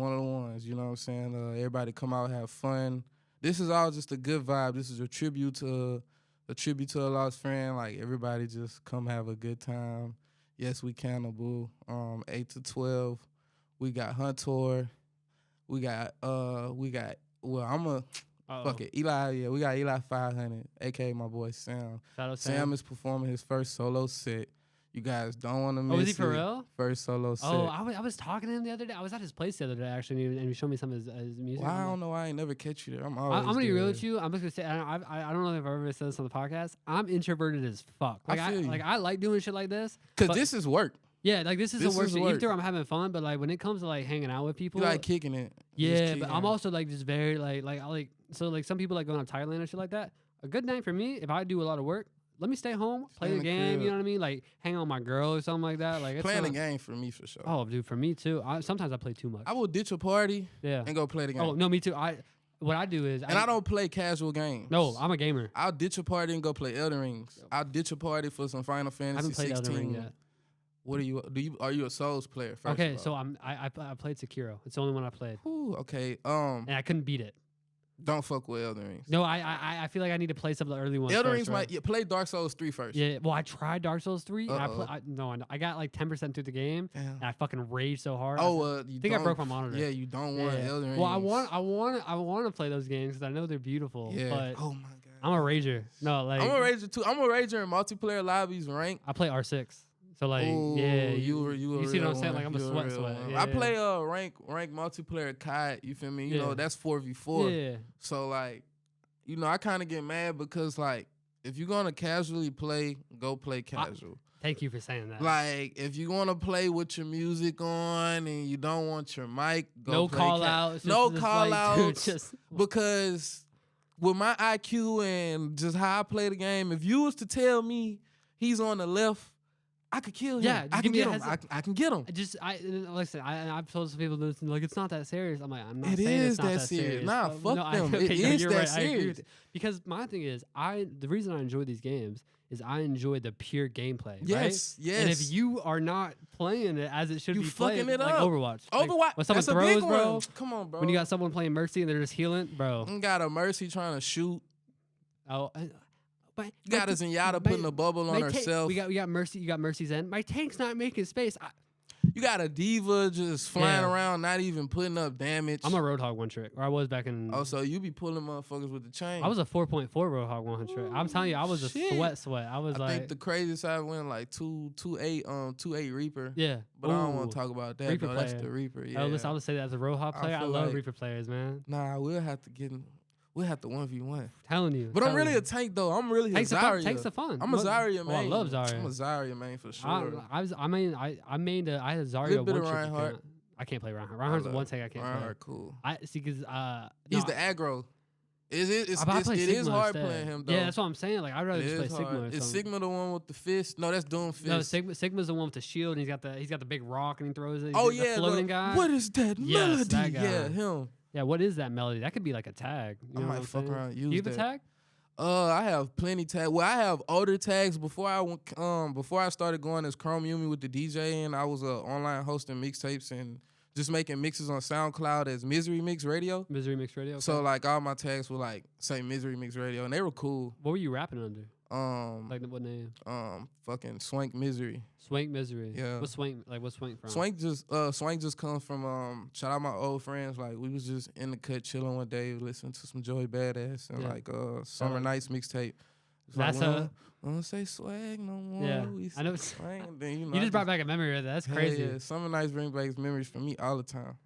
know what I'm saying? Everybody come out, have fun. This is all just a good vibe. This is a tribute to a tribute to a lost friend. Like everybody just come have a good time. Yes, we cannibal. 8 to 12. We got Hunter. We got well, I'm a fuck it. Eli, yeah, we got Eli 500, aka my boy Sam. Shout out Sam is performing his first solo set. You guys don't want to miss it. Oh, is he for real? First solo set. Oh, I was talking to him the other day. I was at his place the other day, actually, and he showed me some of his music. Well, I don't know why I ain't never catch you there. I'm always I'm going to be real there. with you. I'm just going to say, I don't know if I've ever said this on the podcast. I'm introverted as fuck. Like, I feel you. I like doing shit like this. Because this is work. Yeah, like this is This the worst. is Even work. though I'm having fun, but like when it comes to like hanging out with people, You like kicking it. yeah, but I'm also like just very so like some people like going to Thailand and shit like that. A good night for me, if I do a lot of work, let me stay home, play the game. You know what I mean? Like hang out with my girl or something like that. Like it's playing the game for me for sure. Oh, dude, for me too. Sometimes I play too much. I will ditch a party and go play the game. Oh no, me too. What I do is I don't play casual games. No, I'm a gamer. I'll ditch a party and go play Elden Rings. I'll ditch a party for some Final Fantasy I haven't played 16. Elden Ring yet. What are you a Souls player? First Okay, of so all? I played Sekiro. It's the only one I played. Ooh, okay. And I couldn't beat it. Don't fuck with Elden Rings. No, I feel like I need to play some of the early ones. Elden first, Rings right? play Dark Souls 3 first. Yeah, well, I tried Dark Souls 3. And I got like 10% through the game, and I fucking raged so hard. You think I broke my monitor. Yeah, you don't want Elden Rings. Well, I want to play those games because I know they're beautiful. Yeah. But oh my god. I'm a rager. No, like I'm a rager too. I'm a rager in multiplayer lobbies rank. I play R6. So like, ooh, yeah, you see what I'm saying? Like I'm a sweat. Yeah, I play rank multiplayer COD. You feel me? You know that's 4v4. Yeah. So like, you know, I kind of get mad because like, if you're gonna casually play, go play casual. Thank you for saying that. Like, if you want to play with your music on and you don't want your mic, go no play call outs. No call outs. Just because with my IQ and just how I play the game, if you was to tell me he's on the left, I could kill him. Yeah, I can get him. I can get him. Listen. I've told some people this, like it's not that serious. I'm like, I'm not it saying is it's not that serious. Nah, fuck them. Okay, it is you're that right. serious. Because my thing is, the reason I enjoy these games is I enjoy the pure gameplay. Yes, right? yes. And if you are not playing it as it should be played, fucking it like up. Overwatch. Overwatch. Like, when someone that's throws, a big bro. one. Come on, bro. When you got someone playing Mercy and they're just healing, bro. You got a Mercy trying to shoot. Oh. But you got a Zenyatta putting a bubble on herself. We got Mercy. You got Mercy's end. My tank's not making space. You got a diva just flying around, not even putting up damage. I'm a Roadhog one trick, or I was back in. Oh, so you be pulling motherfuckers with the chain. I was a 4.4 Roadhog one trick. I'm telling you, I was a sweat. I was I think the craziest I went like 2.8 Reaper. Yeah, but I don't want to talk about that. Reaper though. That's the Reaper. Yeah. Oh, listen, I would say that as a Roadhog player, I love Reaper players, man. Nah, we'll have to 1v1. Telling you. But I'm really a tank though. I'm really a Zarya. Tank's the fun. I'm a Zarya man. I love Zarya. I'm a Zarya man for sure. I had a Zarya one trick. I can't play Reinhardt. Reinhardt's one tank I can't play. Reinhardt cool. He's the aggro. It is hard playing him though. Yeah, that's what I'm saying. Like I'd rather just play Sigma. Is Sigma the one with the fist? No, that's Doom fist. No, Sigma's the one with the shield and he's got the big rock and he throws it. Oh the yeah, floating guy. What is that melody? That guy. Yeah, him. Yeah, what is that melody? That could be like a tag. You know I might fuck around. Do you have a tag? I have plenty tags. Well, I have older tags before I started going as Khrome Yumi with the DJ, and I was online hosting mixtapes and just making mixes on SoundCloud as Misery Mix Radio. Misery Mix Radio. Okay. So like all my tags were like say Misery Mix Radio, and they were cool. What were you rapping under? Like what name? Fucking Swank Misery. Swank Misery. Yeah. What's Swank from? Swank just comes from shout out my old friends. Like we was just in the cut chilling one day, listening to some Joey Badass and like Summer Nights mixtape. That's like, we don't say swag no more. Yeah, I know. Swag, then, you just brought back a memory of that. That's crazy. Yeah, Summer Nights bring back memories for me all the time.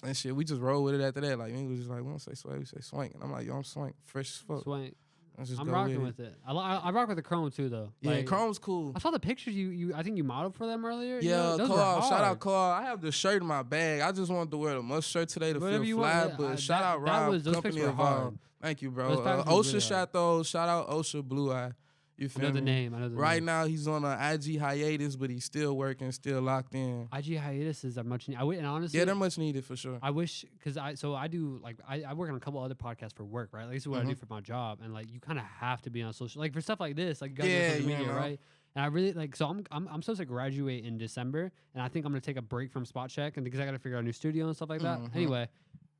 And shit, we just roll with it after that. Like we was just like, we don't say swag, we say swank. And I'm like, yo, I'm swank, fresh as fuck. Swank. I'm rocking with it. I rock with the Khrome too, though. Yeah, Chrome's cool. I saw the pictures I think you modeled for them earlier. Yeah, Carl. Shout out Carl. I have the shirt in my bag. I just wanted to wear the must shirt today to feel fly. But shout out Rob, Company Evolved. Thank you, bro. OSHA shot those. Shout out OSHA Blue Eye. You feel me? I know the name. Right now he's on an IG hiatus, but he's still working, still locked in. IG hiatuses are much needed. And honestly, yeah, they're much needed for sure. I wish because I do like I work on a couple other podcasts for work, right? Like this is what I do for my job, and like you kind of have to be on social, like for stuff like this, like you guys on social media, right? And I really like so I'm supposed to graduate in December, and I think I'm gonna take a break from SpotCheck, and because I got to figure out a new studio and stuff like that. Anyway,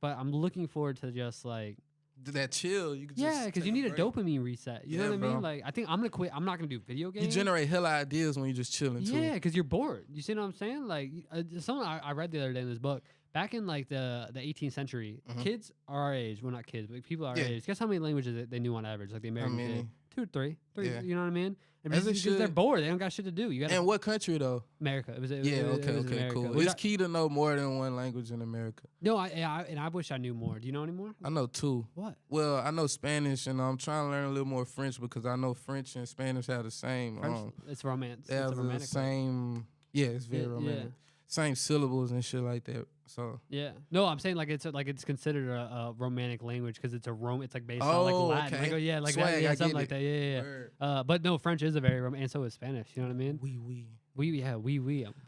but I'm looking forward to just like that chill. You could yeah, because you need a dopamine reset. You know what I mean? Like, I think I'm gonna quit. I'm not gonna do video games. You generate hella ideas when you're just chilling too. Yeah, because you're bored. You see what I'm saying? Like, someone I read the other day in this book. Back in like the 18th century, kids our age, well not kids, but people our age. Guess how many languages they knew on average? Like the American kid, 2 or 3. Yeah. You know what I mean? Because they're bored, they don't got shit to do. You got. And what country though? America. It was okay, cool. It's key to know more than one language in America. No, I wish I knew more. Do you know any more? I know 2. What? Well, I know Spanish, and I'm trying to learn a little more French because I know French and Spanish have the same. It's romance. They have the same. Yeah, it's very romantic. Yeah. Same syllables and shit like that. So yeah, no, I'm saying like it's considered a romantic language because it's it's like based on like Latin. Okay. Like, yeah, like Swag, that, yeah, something like that. Yeah. But no, French is a very and so is Spanish. You know what I mean? Oui.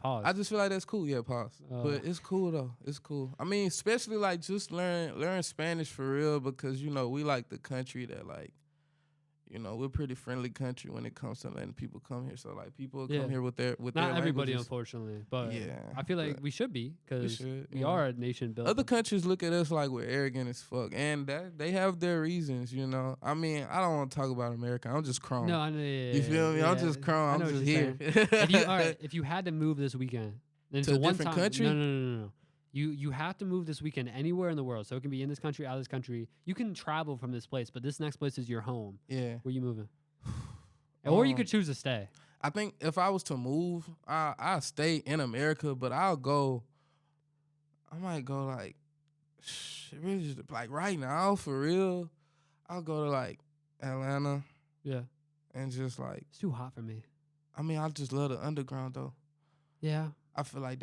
Pause. I just feel like that's cool. Yeah, pause. But it's cool though. It's cool. I mean, especially like just learn Spanish for real because you know we like the country that like. You know, we're a pretty friendly country when it comes to letting people come here. So like people come here with their not everybody, unfortunately, but I feel like we should be because we are a nation built. Other countries look at us like we're arrogant as fuck, and that they have their reasons. You know, I mean, I don't want to talk about America. I'm just Khrome. No, I know. Yeah, you feel me? I'm just Khrome. I'm just here. If you had to move this weekend to a different country, no. You have to move this weekend anywhere in the world. So it can be in this country, out of this country. You can travel from this place, but this next place is your home. Yeah. Where you moving? Or you could choose to stay. I think if I was to move, I'll stay in America, but I might go like, really just like right now, for real. I'll go to like Atlanta. Yeah. And just like. It's too hot for me. I mean, I just love the underground though. Yeah. I feel like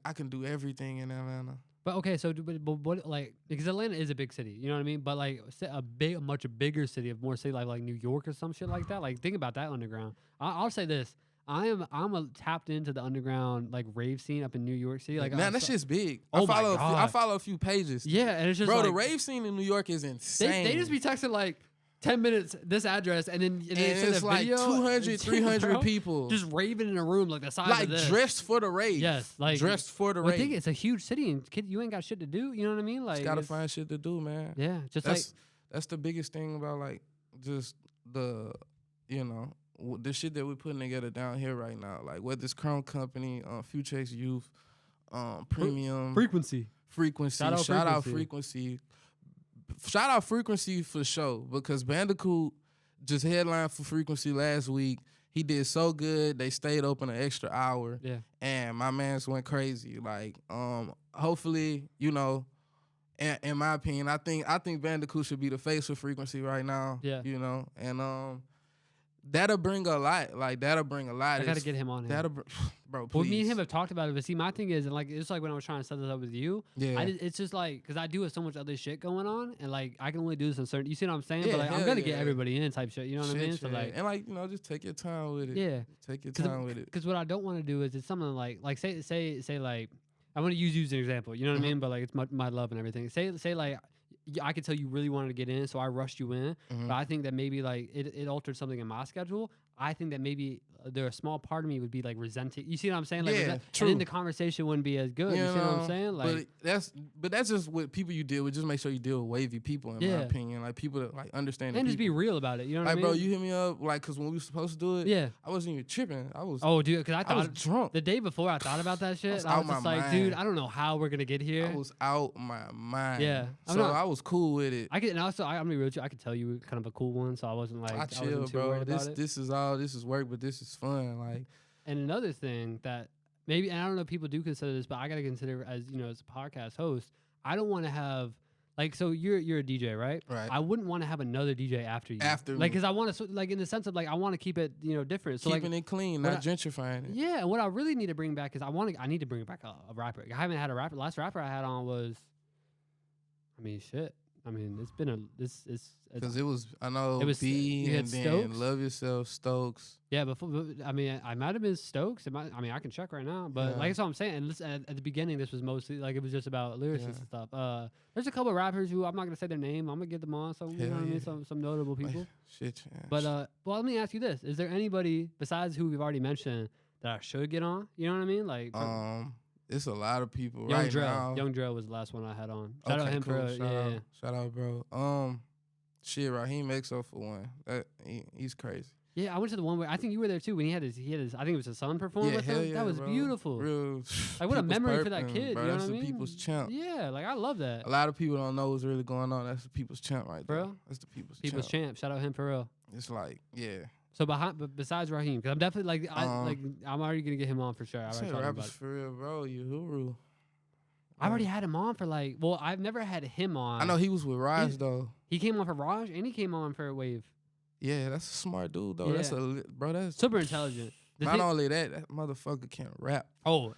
I can do everything in Atlanta. But okay, so but what like because Atlanta is a big city, you know what I mean? But like a much bigger city, of more city like New York or some shit like that. Like think about that underground. I'll say this: I'm tapped into the underground like rave scene up in New York City. Like man, that shit's big. Oh I follow a few pages. Yeah, and it's just bro, the rave scene in New York is insane. They just be texting like 10 minutes, this address, and then it's like video, 200, 300 people. Just raving in a room like the size of this. Like dressed for the rave. Yes. Like dressed for the rave. I think it's a huge city and you ain't got shit to do. You know what I mean? Like just gotta find shit to do, man. Yeah. That's the biggest thing about like just the, you know, the shit that we're putting together down here right now. Like whether it's Khrome Company, Future X Youth, Premium. Frequency. Shout out Frequency. Shout out Frequency for sure because Bandicoot just headlined for Frequency last week. He did so good. They stayed open an extra hour. Yeah. And my mans went crazy. Like, hopefully, you know, in my opinion, I think Bandicoot should be the face of Frequency right now. Yeah. You know, and that'll bring a lot. Like that'll bring a lot. I gotta get him on here. Bro, please. Well, me and him have talked about it, but see, my thing is, and like it's like when I was trying to set this up with you. Yeah. It's just like because I do have so much other shit going on, and like I can only do this in certain. You see what I'm saying? Yeah, but like I'm gonna get everybody in type shit. You know what I mean? So like, and like you know, just take your time with it. Yeah. Take your time with it. Because what I don't want to do is it's something like say like I'm gonna use you as an example. You know what I mean? But like it's my love and everything. Say like. I could tell you really wanted to get in, so I rushed you in. But I think that maybe like it altered something in my schedule. I think that maybe a small part of me would be like resenting. You see what I'm saying? Like, true. And then the conversation wouldn't be as good. You see what I'm saying? Like, but that's just what people you deal with. Just make sure you deal with wavy people, in my opinion. Like people that like understand. And just be real about it. You know what I mean? Bro, you hit me up like because when we were supposed to do it, I wasn't even tripping. I was. Oh, dude, because I was drunk the day before. I thought about that shit. I was just like, mind. Dude, I don't know how we're gonna get here. I was out my mind. Yeah, so I was cool with it. I'm gonna be real with you. I could tell you kind of a cool one, so I wasn't like I chill, bro. This is work, but this is fun. Like, and another thing that maybe, and I don't know if people do consider this, but I gotta consider as as a podcast host, I don't want to have like so you're a DJ, right? Right. I woun't want to have another DJ after you. After like because I want to like in the sense of like I want to keep it different. So keeping it clean, not gentrifying it. Yeah, and what I really need to bring back is I need to bring back a rapper. I haven't had a rapper. Last rapper I had on was, shit. It's been because it was B and then Stokes? Love Yourself, Stokes. Yeah, I might have been Stokes. I can check right now, but like that's what I'm saying. And listen, at the beginning, this was mostly like it was just about lyrics and stuff. There's a couple of rappers who I'm not gonna say their name. I'm gonna get them on. So you know what I mean? Some notable people. Shit. Yeah. But well, let me ask you this: is there anybody besides who we've already mentioned that I should get on? You know what I mean? Like it's a lot of people Young right now. Young Drill was the last one I had on. Shout out him, cool. bro. Shout out, bro. Shit, Raheem XO for one. He's crazy. Yeah, I went to the one where I think you were there too when he had his I think it was his son perform with him. Yeah, that was bro. beautiful. Real, like what a memory for that kid. Bro, you know that's what I the mean? people's champ. Yeah, like I love that. A lot of people don't know what's really going on. That's the people's champ right there. Bro, that's the people's champ. Shout out him for real. It's like, yeah. So besides Raheem, because I'm definitely I'm already gonna get him on for sure. I already rappers for real, bro. Uhuru. I already had him on for I've never had him on. I know he was with Raj though. He came on for Raj and he came on for Wave. Yeah, that's a smart dude though. Yeah. That's super intelligent. Not only that motherfucker can rap. Oh,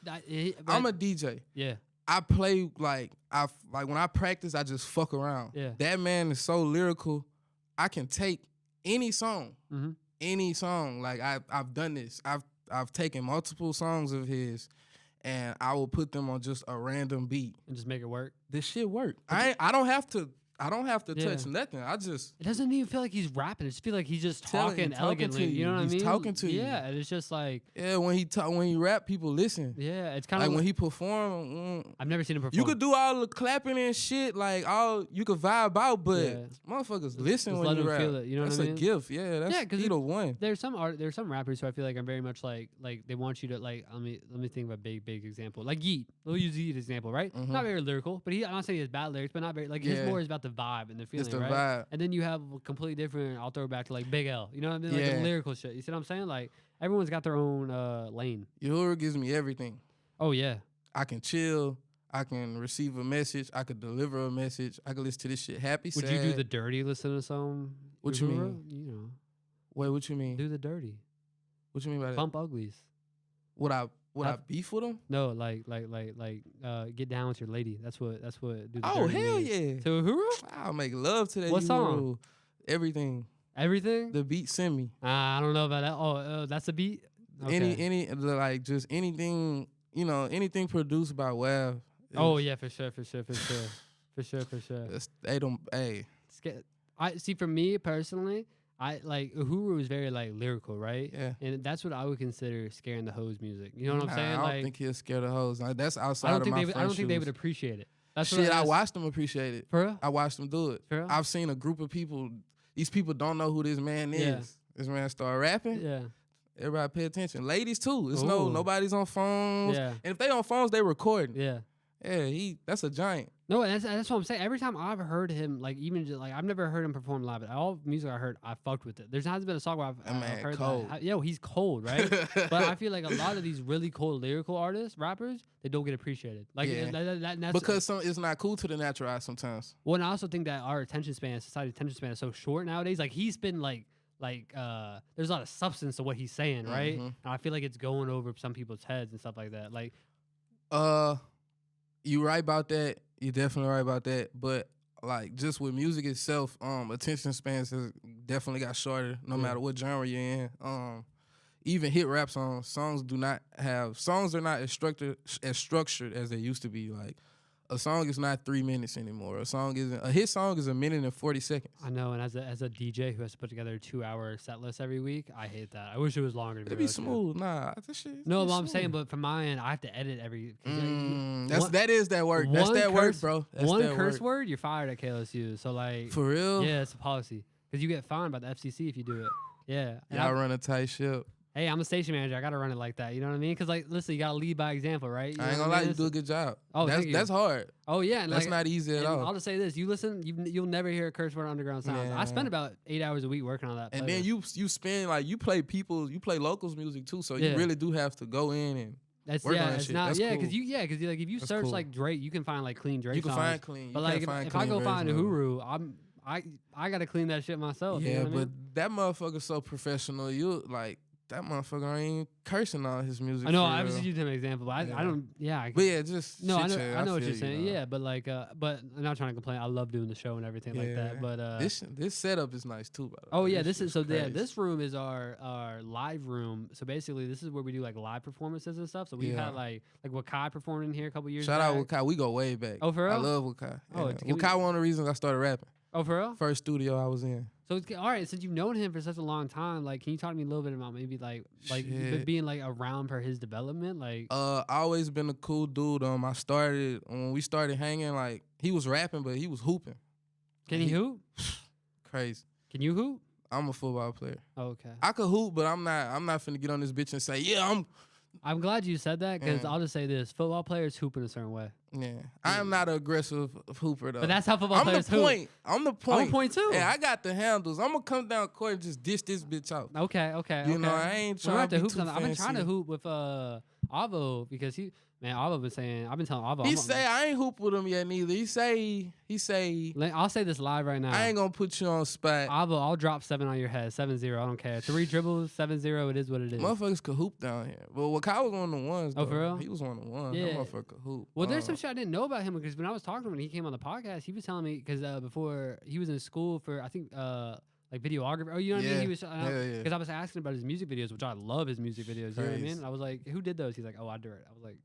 I'm a DJ. Yeah. I play like when I practice, I just fuck around. Yeah. That man is so lyrical. I can take any song. Mm-hmm. Any song. Like I've done this. I've taken multiple songs of his and I will put them on just a random beat. And just make it work. This shit work. I don't have to touch nothing. It doesn't even feel like he's rapping. It just feel like he's just talking elegantly. You know what I mean? He's talking to you. Yeah, and it's just like when he rap, people listen. Yeah, it's kind of like when he perform. I've never seen him perform. You could do all the clapping and shit, like you could vibe out, but motherfuckers listen just when you rap. Feel it, you know that's what I mean? A gift. Yeah, that's either one. There's some rappers who I feel like are very much like they want you to like. Let me think of a big example. Like Yeet. We'll use Yeet as an example, right? Mm-hmm. Not very lyrical, but I'm not saying he has bad lyrics, but not very his more is about the vibe and the feeling. The right? Vibe. And then you have a completely different. I'll throw it back to like Big L. You know what I mean? Like the lyrical shit. You see what I'm saying? Like everyone's got their own lane. Uhuru gives me everything. Oh yeah. I can chill. I can receive a message. I could deliver a message. I could listen to this shit happy. Would sad. you do the dirty? Listen to some. What Uhuru? you mean? You know. Wait, what you mean? Do the dirty. What you mean by that? Bump uglies. Would I beef with him? No, like get down with your lady. That's what do the oh dirty hell means. yeah. To Uhuru? I'll make love to that. What Uhuru. song? Everything. Everything? The beat send me. I don't know about that. Oh, that's a beat. Okay. Any like just anything, anything produced by Wav. Oh yeah, for sure. They don't. Hey. I see. For me personally, I like Uhuru is very like lyrical, right? Yeah. And that's what I would consider scaring the hoes music. You know what I'm saying? I don't think he'll scare the hoes. Like, that's outside I of my I don't think they would appreciate it. That's shit. I watched them appreciate it. For real? I watched them do it. For real? I've seen a group of people. These people don't know who this man is. Yeah. This man start rapping. Yeah. Everybody pay attention. Ladies too. It's nobody's on phones. Yeah. And if they on phones, they recording. Yeah. Yeah, that's a giant. No, that's what I'm saying. Every time I've heard him, like even just like I've never heard him perform live, but all music I heard, I fucked with it. There hasn't been a song where I've heard cold. that. He's cold, right? But I feel like a lot of these really cold lyrical artists, rappers, they don't get appreciated. Like that's because it's not cool to the natural eye sometimes. Well, and I also think that our attention span, society's attention span, is so short nowadays. Like he's been like there's a lot of substance to what he's saying, right? Mm-hmm. And I feel like it's going over some people's heads and stuff like that. Like, you right about that. You're definitely right about that. But like just with music itself, attention spans has definitely got shorter. No matter what genre you're in. Even hit rap songs are not as structured as they used to be. Like a song is not 3 minutes anymore. A hit song is 1 minute and 40 seconds. I know, and as a DJ who has to put together a 2-hour set list every week, I hate that. I wish it was longer. It'd be smooth. Nah, this shit. No, but I'm saying, but from my end, I have to edit every. That is that work. That's that work, bro. That's one that curse work. word, you're fired at KLSU. So like, for real? Yeah, it's a policy because you get fined by the FCC if you do it. Yeah. I run a tight ship. Hey, I'm a station manager. I gotta run it like that. You know what I mean? Because like, listen, you gotta lead by example, right? I ain't gonna lie, you do a good job. Oh, that's hard. Oh yeah, and that's not easy at all. I'll just say this: you listen, you'll never hear a curse word on Underground Sounds. I spend about 8 hours a week working on that. And then you spend like you play locals music too, so you really do have to go in and work on that shit. That's cool. because like if you search like Drake, you can find like clean Drake. You can songs. find clean. But like if I go find Uhuru, I gotta clean that shit myself. Yeah, you know what but I mean? that motherfucker's so professional. You like. That motherfucker ain't cursing on his music. I know. I was just using an example, but I don't. Yeah. But yeah, just no. Shit, I know what you're saying. Yeah, but like, but I'm not trying to complain. I love doing the show and everything like that. But this setup is nice too. By the way. Oh yeah, this is so. Yeah, this room is our live room. So basically, this is where we do like live performances and stuff. So we've had like Wakai performed in here a couple years. Shout back. out Wakai. We go way back. Oh for real? I love Wakai. Oh, Wakai one of the reasons I started rapping. Oh for real? First studio I was in. So all right, since you've known him for such a long time, like, can you talk to me a little bit about maybe like being like around for his development? Like, I always been a cool dude. I started when we started hanging. Like, he was rapping, but he was hooping. Can he hoop? crazy. Can you hoop? I'm a football player. Oh, okay. I could hoop, but I'm not finna get on this bitch and say, yeah, I'm glad you said that because I'll just say this: football players hoop in a certain way. Yeah, I am not an aggressive hooper though. But that's how football players hoop. I'm the point. I'm a point too. Yeah, I got the handles. I'm gonna come down court and just dish this bitch out. Okay. You know, I ain't trying to hoop. I've been trying to hoop with Avo because Avo been saying, I've been telling Avo. He say I ain't hoop with him yet neither. He say. I'll say this live right now. I ain't gonna put you on spot. Avo, I'll drop 7 on your head. 7-0. I don't care. 3 dribbles, 7-0. It is what it is. Motherfuckers could hoop down here. But Kai was one of the ones. Though. Oh, for real? He was one of the ones. Yeah. That motherfucker could hoop. Well, there's some shit I didn't know about him because when I was talking to him when he came on the podcast, he was telling me because before he was in school for I think like videographer. Oh, you know what I mean? He was because I was asking about his music videos, which I love his music videos. You know what I mean? And I was like, who did those? He's like, oh, I do it. I was like.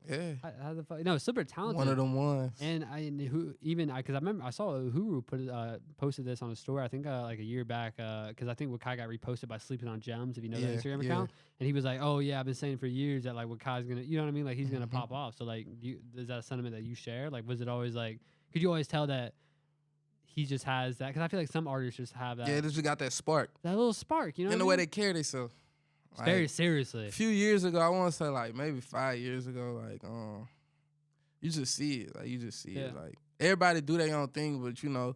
Yeah. How the fuck? No, super talented. One of them ones. And because I remember I saw Uhuru posted this on a story. I think like a year back. Because I think Wakai got reposted by Sleeping on Gems. If you know that Instagram account, and he was like, "Oh yeah, I've been saying for years that like Wakai's gonna, you know what I mean? Like he's gonna pop off." So like, is that a sentiment that you share? Like, was it always like? Could you always tell that he just has that? Because I feel like some artists just have that. Yeah, they just got that spark. That little spark, you know. In the way they carry themselves. Like, very seriously. A few years ago, I want to say like maybe 5 years ago, like you just see it. Like you just see it. Like everybody do their own thing, but you know,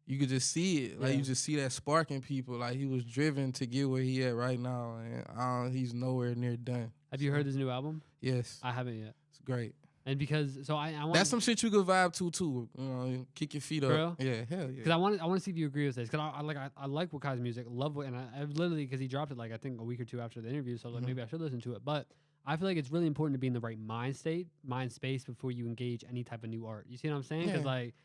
you could just see it. Like you just see that spark in people. Like he was driven to get where he at right now, and he's nowhere near done. Have you heard his new album? Yes. I haven't yet. It's great. And because I want that's some shit you could vibe to too. You know, kick your feet up. Real? Yeah, hell yeah. Because I want to see if you agree with this. Because I like Wakai's music, love it, and I literally because he dropped it like I think a week or two after the interview, so I was like maybe I should listen to it. But I feel like it's really important to be in the right mind space before you engage any type of new art. You see what I'm saying? Because like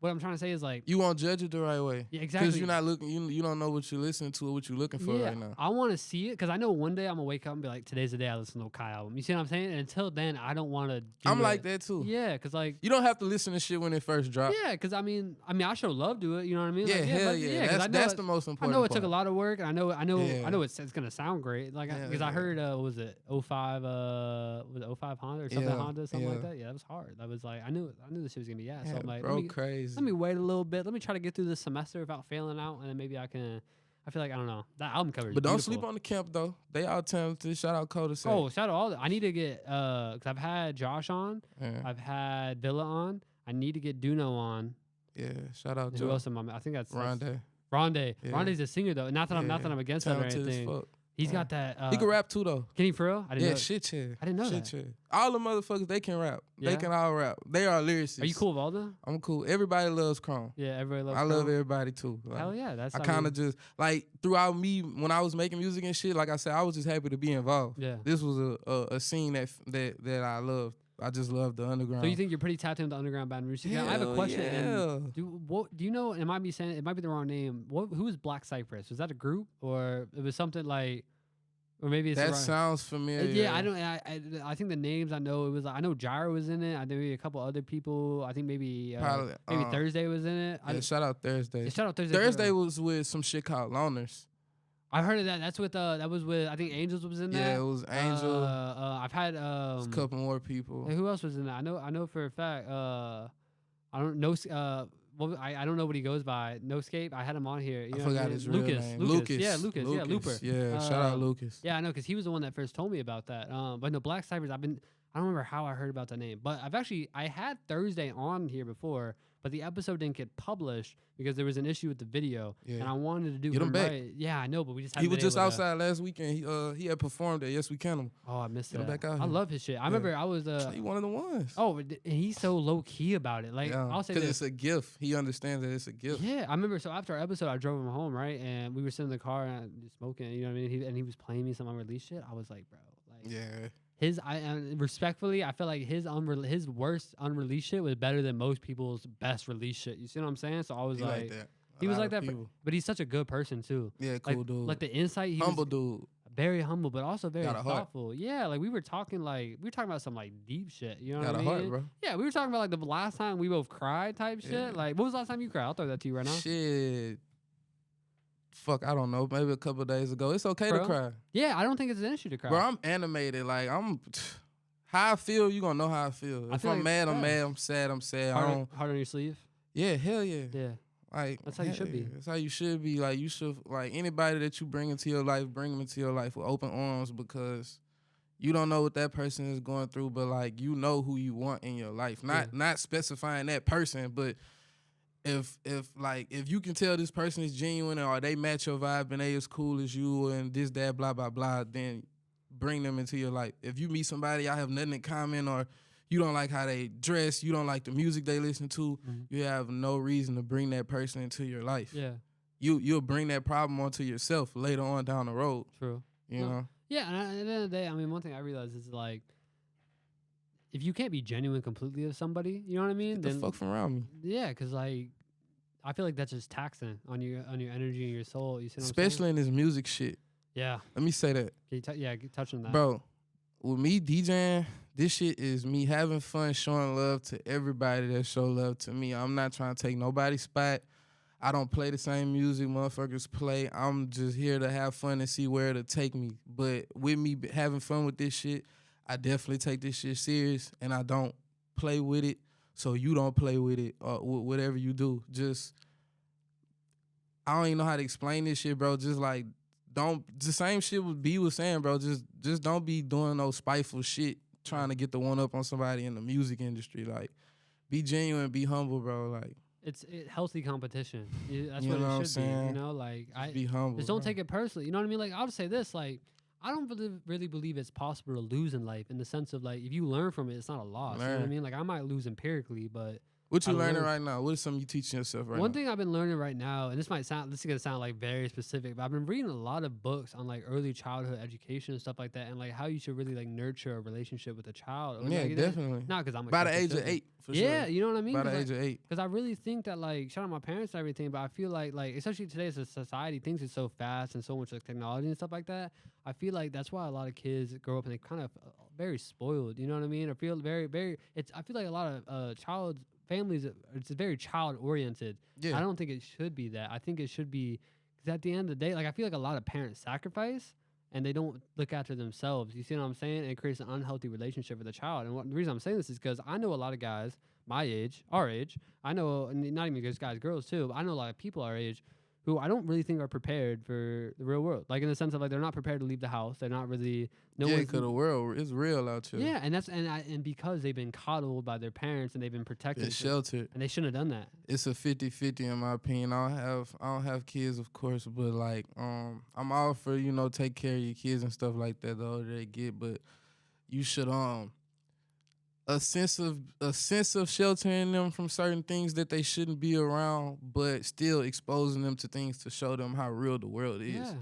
what I'm trying to say is like you won't judge it the right way. Yeah, exactly. Because you're not looking. You don't know what you're listening to or what you're looking for right now. I want to see it because I know one day I'm gonna wake up and be like, today's the day I listen to a Kai album. You see what I'm saying? And until then, I don't want to. I'm like that too. Yeah, because like you don't have to listen to shit when it first drops. Yeah, because I mean, I show love to it. You know what I mean? Yeah, like, hell yeah. That's the most important. I know it took a lot of work. And I know it's gonna sound great. Like because I heard was it 05 was it 05 Honda or something Honda something like that. Yeah, that was hard. That was like I knew this shit was gonna be So I'm like, crazy. Let me wait a little bit. Let me try to get through this semester without failing out, and then maybe I feel like I don't know that album cover. But don't sleep on the camp though. They all talented. Shout out Coda. Oh, shout out all. I need to get because I've had Josh on. I've had Villa on. I need to get Duno on. Yeah, shout out. Who else am I? I think that's Ronde. Ronde. Yeah. Ronde's a singer though. Not that I'm against him or anything. He's got that. He can rap too though. Can he for real? I didn't know. Shit, yeah. I didn't know that. Shit. All the motherfuckers, they can rap. Yeah? They can all rap. They are lyricists. Are you cool with all them? I'm cool. Everybody loves Khrome. Yeah, everybody loves. I love everybody too. Like, hell yeah, that's. I kind of just like throughout me when I was making music and shit. Like I said, I was just happy to be involved. Yeah. This was a scene that I loved. I just love the underground. So you think you're pretty tapped into the underground Baton Rouge? I have a question. Yeah. Do you know? It might be the wrong name. Who was Black Cypress? Was that a group or it was something like? Or maybe it's that sounds familiar. Yeah, I don't. I think the names I know. It was I know Gyro was in it. I think maybe a couple other people. I think maybe Thursday was in it. Yeah, shout out Thursday. Yeah, shout out Thursday. Thursday was with some shit called Loners. I heard of that. That's with that was with I think Angels was in that. Yeah, it was Angel. I've had a couple more people. Who else was in that? I know for a fact. I don't know. Well, I don't know what he goes by. NoScape. I had him on here. I forgot his real name. Lucas. Yeah, Lucas. Yeah, Looper. Yeah, shout out Lucas. Yeah, I know because he was the one that first told me about that. But no, Black Cypress. I don't remember how I heard about the name, but I had Thursday on here before, but the episode didn't get published because there was an issue with the video, and I wanted to do him back. Right. Yeah, I know, but we just he was just outside last weekend. He had performed at Yes We Can. Oh, I missed it. Back out I love his shit. I remember I was he one of the ones. Oh, and he's so low key about it. Like I'll say because it's a gift. He understands that it's a gift. Yeah, I remember. So after our episode, I drove him home, right, and we were sitting in the car and smoking. You know what I mean? He was playing me some unreleased shit. I was like, bro, like yeah. Respectfully, I feel like his worst unreleased shit was better than most people's best released shit. You see what I'm saying? So I was like that. He was like that, but he's such a good person too. Yeah, cool dude. Like the insight, humble dude. Very humble, but also very thoughtful. Yeah, like we were talking about some like deep shit. You know what I mean? Heart, bro. Yeah, we were talking about like the last time we both cried type shit. Like, what was the last time you cried? I'll throw that to you right now. Shit. Fuck, I don't know. Maybe a couple of days ago. It's okay to cry. Yeah, I don't think it's an issue to cry. Bro, I'm animated. Like how I feel, you gonna know how I feel. If I'm mad, I'm mad. I'm sad, I'm sad. Heart on your sleeve? Yeah, hell yeah. Yeah. Like that's how you should be. That's how you should be. Like you should like anybody that you bring into your life, bring them into your life with open arms because you don't know what that person is going through, but like you know who you want in your life. Not specifying that person, but if you can tell this person is genuine or they match your vibe and they as cool as you and this, that, blah, blah, blah, then bring them into your life. If you meet somebody, I have nothing in common or you don't like how they dress, you don't like the music they listen to, you have no reason to bring that person into your life. Yeah. You'll bring that problem onto yourself later on down the road. True. You know? Yeah, and at the end of the day, I mean, one thing I realize is like, if you can't be genuine completely with somebody, you know what I mean? Get the fuck from around me. Yeah, because like, I feel like that's just taxing on your energy and your soul. You see what Especially in this music shit. Yeah. Let me say that. Can you touch on that. Bro, with me DJing, this shit is me having fun, showing love to everybody that show love to me. I'm not trying to take nobody's spot. I don't play the same music motherfuckers play. I'm just here to have fun and see where it'll take me. But with me having fun with this shit, I definitely take this shit serious, and I don't play with it, so you don't play with it or whatever you do. Just, I don't even know how to explain this shit, bro. Just like, the same shit what B was saying, bro. Just don't be doing no spiteful shit, trying to get the one up on somebody in the music industry. Like, be genuine, be humble, bro. Like, it's healthy competition. That's you what know it should be. You know, like be humble. Just don't take it personally. You know what I mean? Like, I'll just say this, like, I don't really believe it's possible to lose in life in the sense of like if you learn from it, it's not a loss. You know what I mean? Like I might lose empirically, but what you learning right now? What is something you teaching yourself right now? One thing I've been learning right now, and this is gonna sound like very specific, but I've been reading a lot of books on like early childhood education and stuff like that, and like how you should really like nurture a relationship with a child. Yeah, like, definitely. Not because I'm by the age of 8. For yeah, sure. you know what I mean? By the age of 8. Because I really think that like shout out my parents and everything, but I feel like especially today as a society, things are so fast and so much like technology and stuff like that. I feel like that's why a lot of kids grow up and they kind of very spoiled. You know what I mean? I feel very I feel like a lot of families, it's very child oriented. Yeah. I don't think it should be that. I think it should be because at the end of the day, like I feel like a lot of parents sacrifice and they don't look after themselves. You see what I'm saying? And it creates an unhealthy relationship with a child. And the reason I'm saying this is because I know a lot of guys my age, our age. I know not even just guys, girls too. But I know a lot of people our age who I don't really think are prepared for the real world. Like in the sense of like they're not prepared to leave the house. They're not really. Because the world is real out here. Yeah, and because they've been coddled by their parents and they've been protected, sheltered, and they shouldn't have done that. It's a 50-50 in my opinion. I don't have kids, of course, but like I'm all for take care of your kids and stuff like that the older they get. But you should a sense of sheltering them from certain things that they shouldn't be around, but still exposing them to things to show them how real the world is. Yeah.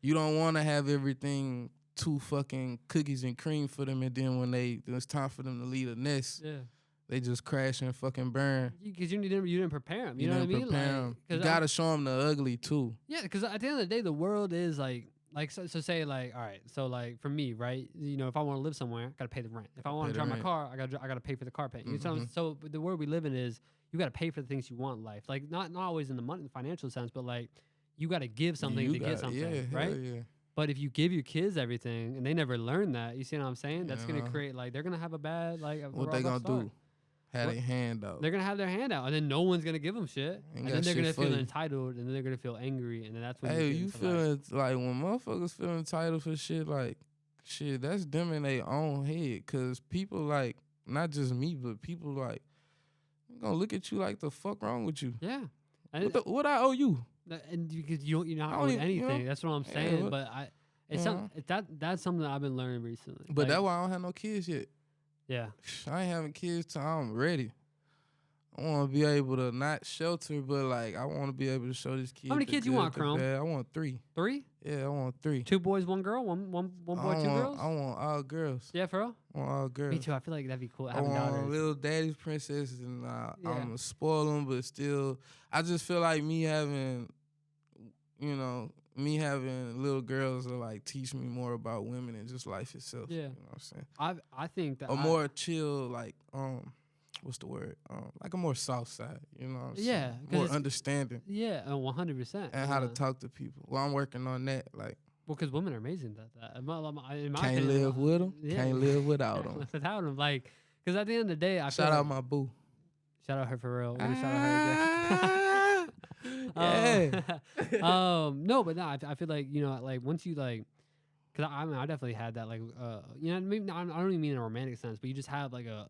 You don't want to have everything too fucking cookies and cream for them, and then when it's time for them to leave the nest, they just crash and fucking burn. Because you didn't prepare them. You know what I mean? Prepare them. You gotta show them the ugly too. Yeah, because at the end of the day, the world is like so say like, all right, so like for me, right, if I want to live somewhere, I gotta pay the rent. If I want to drive my car, I gotta pay for the car payment. Mm-hmm. So the world we live in is you gotta pay for the things you want in life. Like not always in the financial sense, but like you gotta give something to get something, right? Yeah. But if you give your kids everything and they never learn that, you see what I'm saying? That's gonna create they're gonna have a bad what they gonna do? Have their hand out. They're gonna have their hand out, and then no one's gonna give them shit, and then they're gonna feel entitled, and then they're gonna feel angry, and then that's when you feel like when motherfuckers feel entitled for shit, like shit, that's them in their own head. Cause people like not just me, but people like gonna look at you like the fuck wrong with you. Yeah, what I owe you? And because you're not owing anything. That's what I'm saying. But that's something that I've been learning recently. But that's why I don't have no kids yet. Yeah. I ain't having kids till I'm ready. I want to be able to not shelter, but like I want to be able to show this kid. How many kids you want, Khrome? I want 3. 3? Yeah, I want 3. 2 boys, 1 girl, one boy, 2 girls. I want all girls. Yeah, for real. I want all girls. Me too. I feel like that'd be cool. I want little daddy's princesses, and I'm gonna spoil them, but still, I just feel like me having little girls will like teach me more about women and just life itself. Yeah, you know what I'm saying. I think that more chill, like what's the word? Like a more soft side. You know what I'm saying? Yeah, more understanding. Yeah, 100%. And how to talk to people. Well, I'm working on that. Like, well, because women are amazing at that. In my can't opinion, live with them. Yeah. Can't live without them. Without them, like, because at the end of the day, shout out my boo. Shout out her for real. Shout out her again. No, but no, I feel like, you know, like once you like, cause I mean, I definitely had that, like, you know, maybe not, I don't even mean in a romantic sense, but you just have like a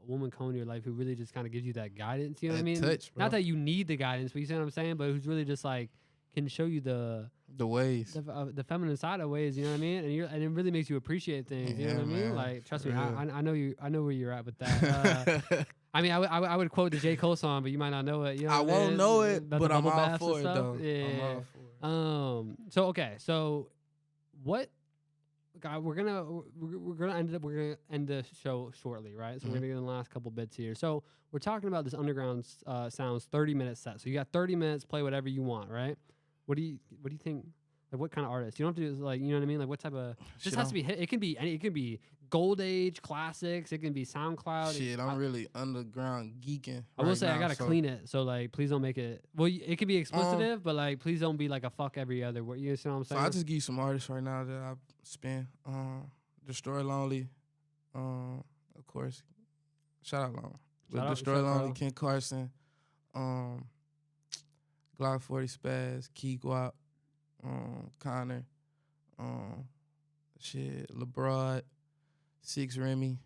woman come into your life who really just kind of gives you that guidance. You know what I mean? Touch, bro. Not that you need the guidance, but you see what I'm saying? But who's really just like can show you the ways, the feminine side of ways. You know what I mean? And it really makes you appreciate things. You know what I mean? Like, trust me, I know you. I know where you're at with that. I mean, I would quote the J. Cole song, but you might not know it. You know I won't know it, about but the I'm bubble all baths for and it stuff? though. Yeah. I'm all for it. So okay. So what? God, we're gonna end the show shortly, right? So we're gonna get in the last couple bits here. So we're talking about this underground sounds 30-minute set. So you got 30 minutes, play whatever you want, right? What do you think? Like, what kind of artist? You don't have to, like, you know what I mean? Like, what type of? This has to be hit. It can be any. It can be Gold Age classics. It can be SoundCloud. Shit, I'm really underground geeking. I will say I gotta clean it. So like, please don't make it. Well, it can be explicit, but like, please don't be like a fuck every other word. You know what I'm saying? So I just give you some artists right now that I spin. Destroy Lonely. Of course. Shout out Long. But Destroy Lonely, Ken Carson. Glock 40 Spaz, Key Guap, Connor, LeBrod, 6 Remy.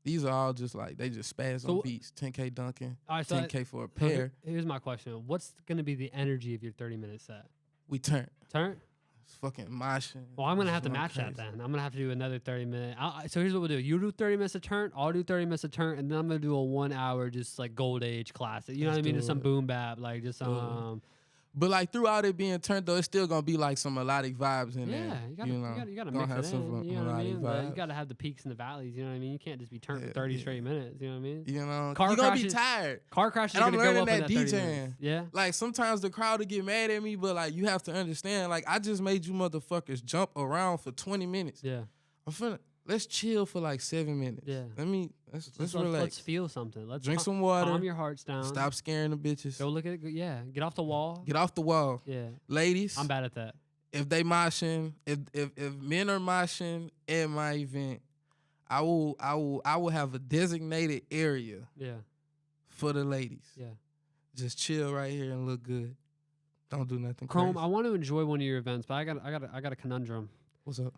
These are all just like, they just spaz on beats. 10K Duncan, all right, so 10K for a pair. Here's my question. What's going to be the energy of your 30-minute set? We turn. It's fucking moshing. Well, I'm going to have to match that then. I'm going to have to do another 30-minute. So here's what we'll do. You do 30 minutes a turn, I'll do 30 minutes a turn, and then I'm going to do a 1 hour just like Gold Age classic. You know what I mean? Just some boom bap, like just some... But like throughout it being turned though, it's still gonna be like some melodic vibes in there. Yeah, you gotta mix it in. You know what I mean? Like, you gotta have the peaks and the valleys. You know what I mean? You can't just be turned for 30 straight minutes. You know what I mean? You know, you're gonna be tired. Car crashes. And I'm learning that DJing. Yeah. Like sometimes the crowd will get mad at me, but like you have to understand. Like I just made you motherfuckers jump around for 20 minutes. Yeah. Let's chill for like 7 minutes. Yeah. Let's relax. Let's feel something. Let's drink some water. Calm your hearts down. Stop scaring the bitches. Go look at it. Yeah. Get off the wall. Get off the wall. Yeah. Ladies. I'm bad at that. If they moshing, if men are moshing at my event, I will have a designated area. Yeah. For the ladies. Yeah. Just chill right here and look good. Don't do nothing Khrome, crazy. I want to enjoy one of your events, but I got a conundrum. What's up?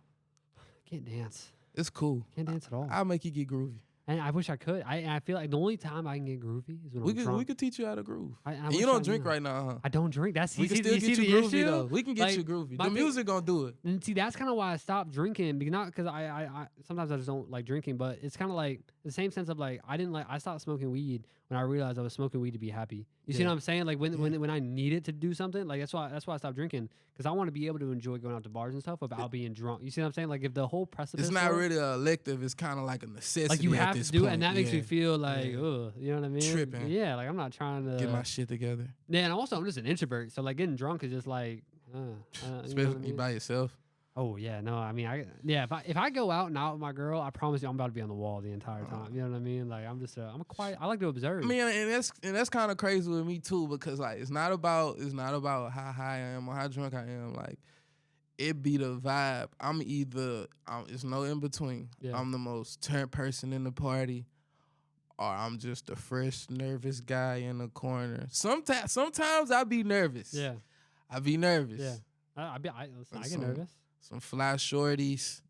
I can't dance. It's cool. Can't dance at all. I'll make you get groovy. And I wish I could. I feel like the only time I can get groovy is when I'm drunk. We could teach you how to groove. And you don't drink right now, huh? I don't drink. We can still get you groovy though. We can get you groovy. The music gonna do it. And see, that's kind of why I stopped drinking. Not because I sometimes I just don't like drinking, but it's kind of like the same sense of like I stopped smoking weed when I realized I was smoking weed to be happy. You see what I'm saying? Like when I needed to do something, like that's why I stopped drinking, because I want to be able to enjoy going out to bars and stuff without being drunk. You see what I'm saying? Like if the whole precipice, it's not really an elective. It's kind of like a necessity. Like you have to do point. it, and that makes me feel like, ugh, you know what I mean? Tripping. Yeah, like I'm not trying to get my shit together. Yeah, and also I'm just an introvert, so like getting drunk is just like, especially you by yourself. Oh yeah, no, I mean, if I go out and out with my girl, I promise you I'm about to be on the wall the entire time. You know what I mean? Like I'm just I'm quiet. I like to observe. I mean, and that's kind of crazy with me too, because like it's not about how high I am or how drunk I am. Like it be the vibe. It's no in between. Yeah. I'm the most turned person in the party, or I'm just a fresh, nervous guy in the corner. Sometimes I be nervous. Yeah, I be nervous. Yeah, I get nervous. Some fly shorties,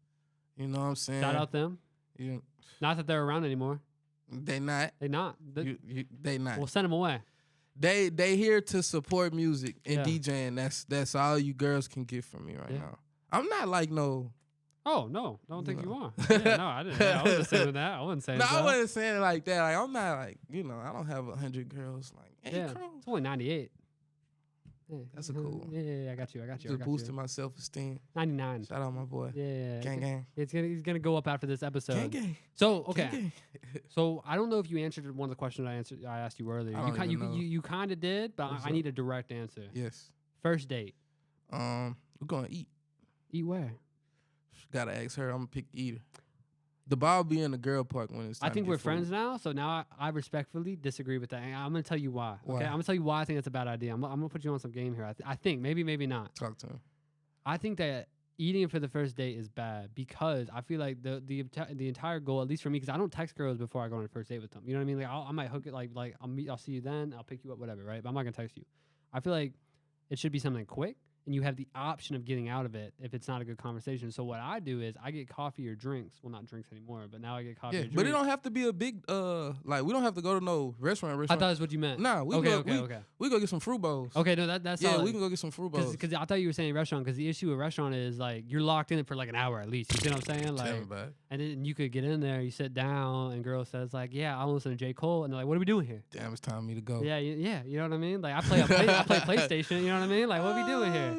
you know what I'm saying? Shout out them. Yeah. Not that they're around anymore. They not. They not. They not. We'll send them away. They here to support music and DJing. That's all you girls can get from me right now. I'm not like no. Oh no! Don't think you are. Yeah, no, I didn't. I wasn't saying that. I wasn't saying. No, I wasn't saying it like that. Like I'm not like I don't have 100 girls. Like hey, Khrome. It's only 98. Yeah. That's a cool one. Yeah, I got you. Just boosting my self-esteem. 99. Shout out my boy. Yeah. Gang. He's gonna go up after this episode. Gang. So okay. So I don't know if you answered one of the questions I asked you earlier. You kind of did, but I need a direct answer. Yes. First date. We're gonna eat. Eat where? Gotta ask her. I'm gonna pick eater. The ball be in the girl park when it's time. I think we're friends now, so now I respectfully disagree with that. And I'm gonna tell you why. Okay, I'm gonna tell you why I think it's a bad idea. I'm gonna put you on some game here. I think maybe not. Talk to him. I think that eating for the first date is bad, because I feel like the entire goal, at least for me, because I don't text girls before I go on a first date with them. You know what I mean? Like I might hook it like I'll see you then, I'll pick you up, whatever, right? But I'm not gonna text you. I feel like it should be something quick. And you have the option of getting out of it if it's not a good conversation. So what I do is I get coffee or drinks. Well, not drinks anymore, but now I get coffee or drinks. But it don't have to be a big, like, we don't have to go to no restaurant. I thought that's what you meant. Nah, we go get some fruit bowls. Okay, no, that's yeah, solid. we can go get some fruit bowls. Because I thought you were saying restaurant, because the issue with restaurant is, like, you're locked in it for, like, an hour at least. You see what I'm saying? Like, and then you could get in there, you sit down, and girl says, like, yeah, I want to listen to J. Cole. And they're like, what are we doing here? Damn, it's time for me to go. Yeah, you know what I mean? Like, I play PlayStation, you know what I mean? Like, what are we doing here?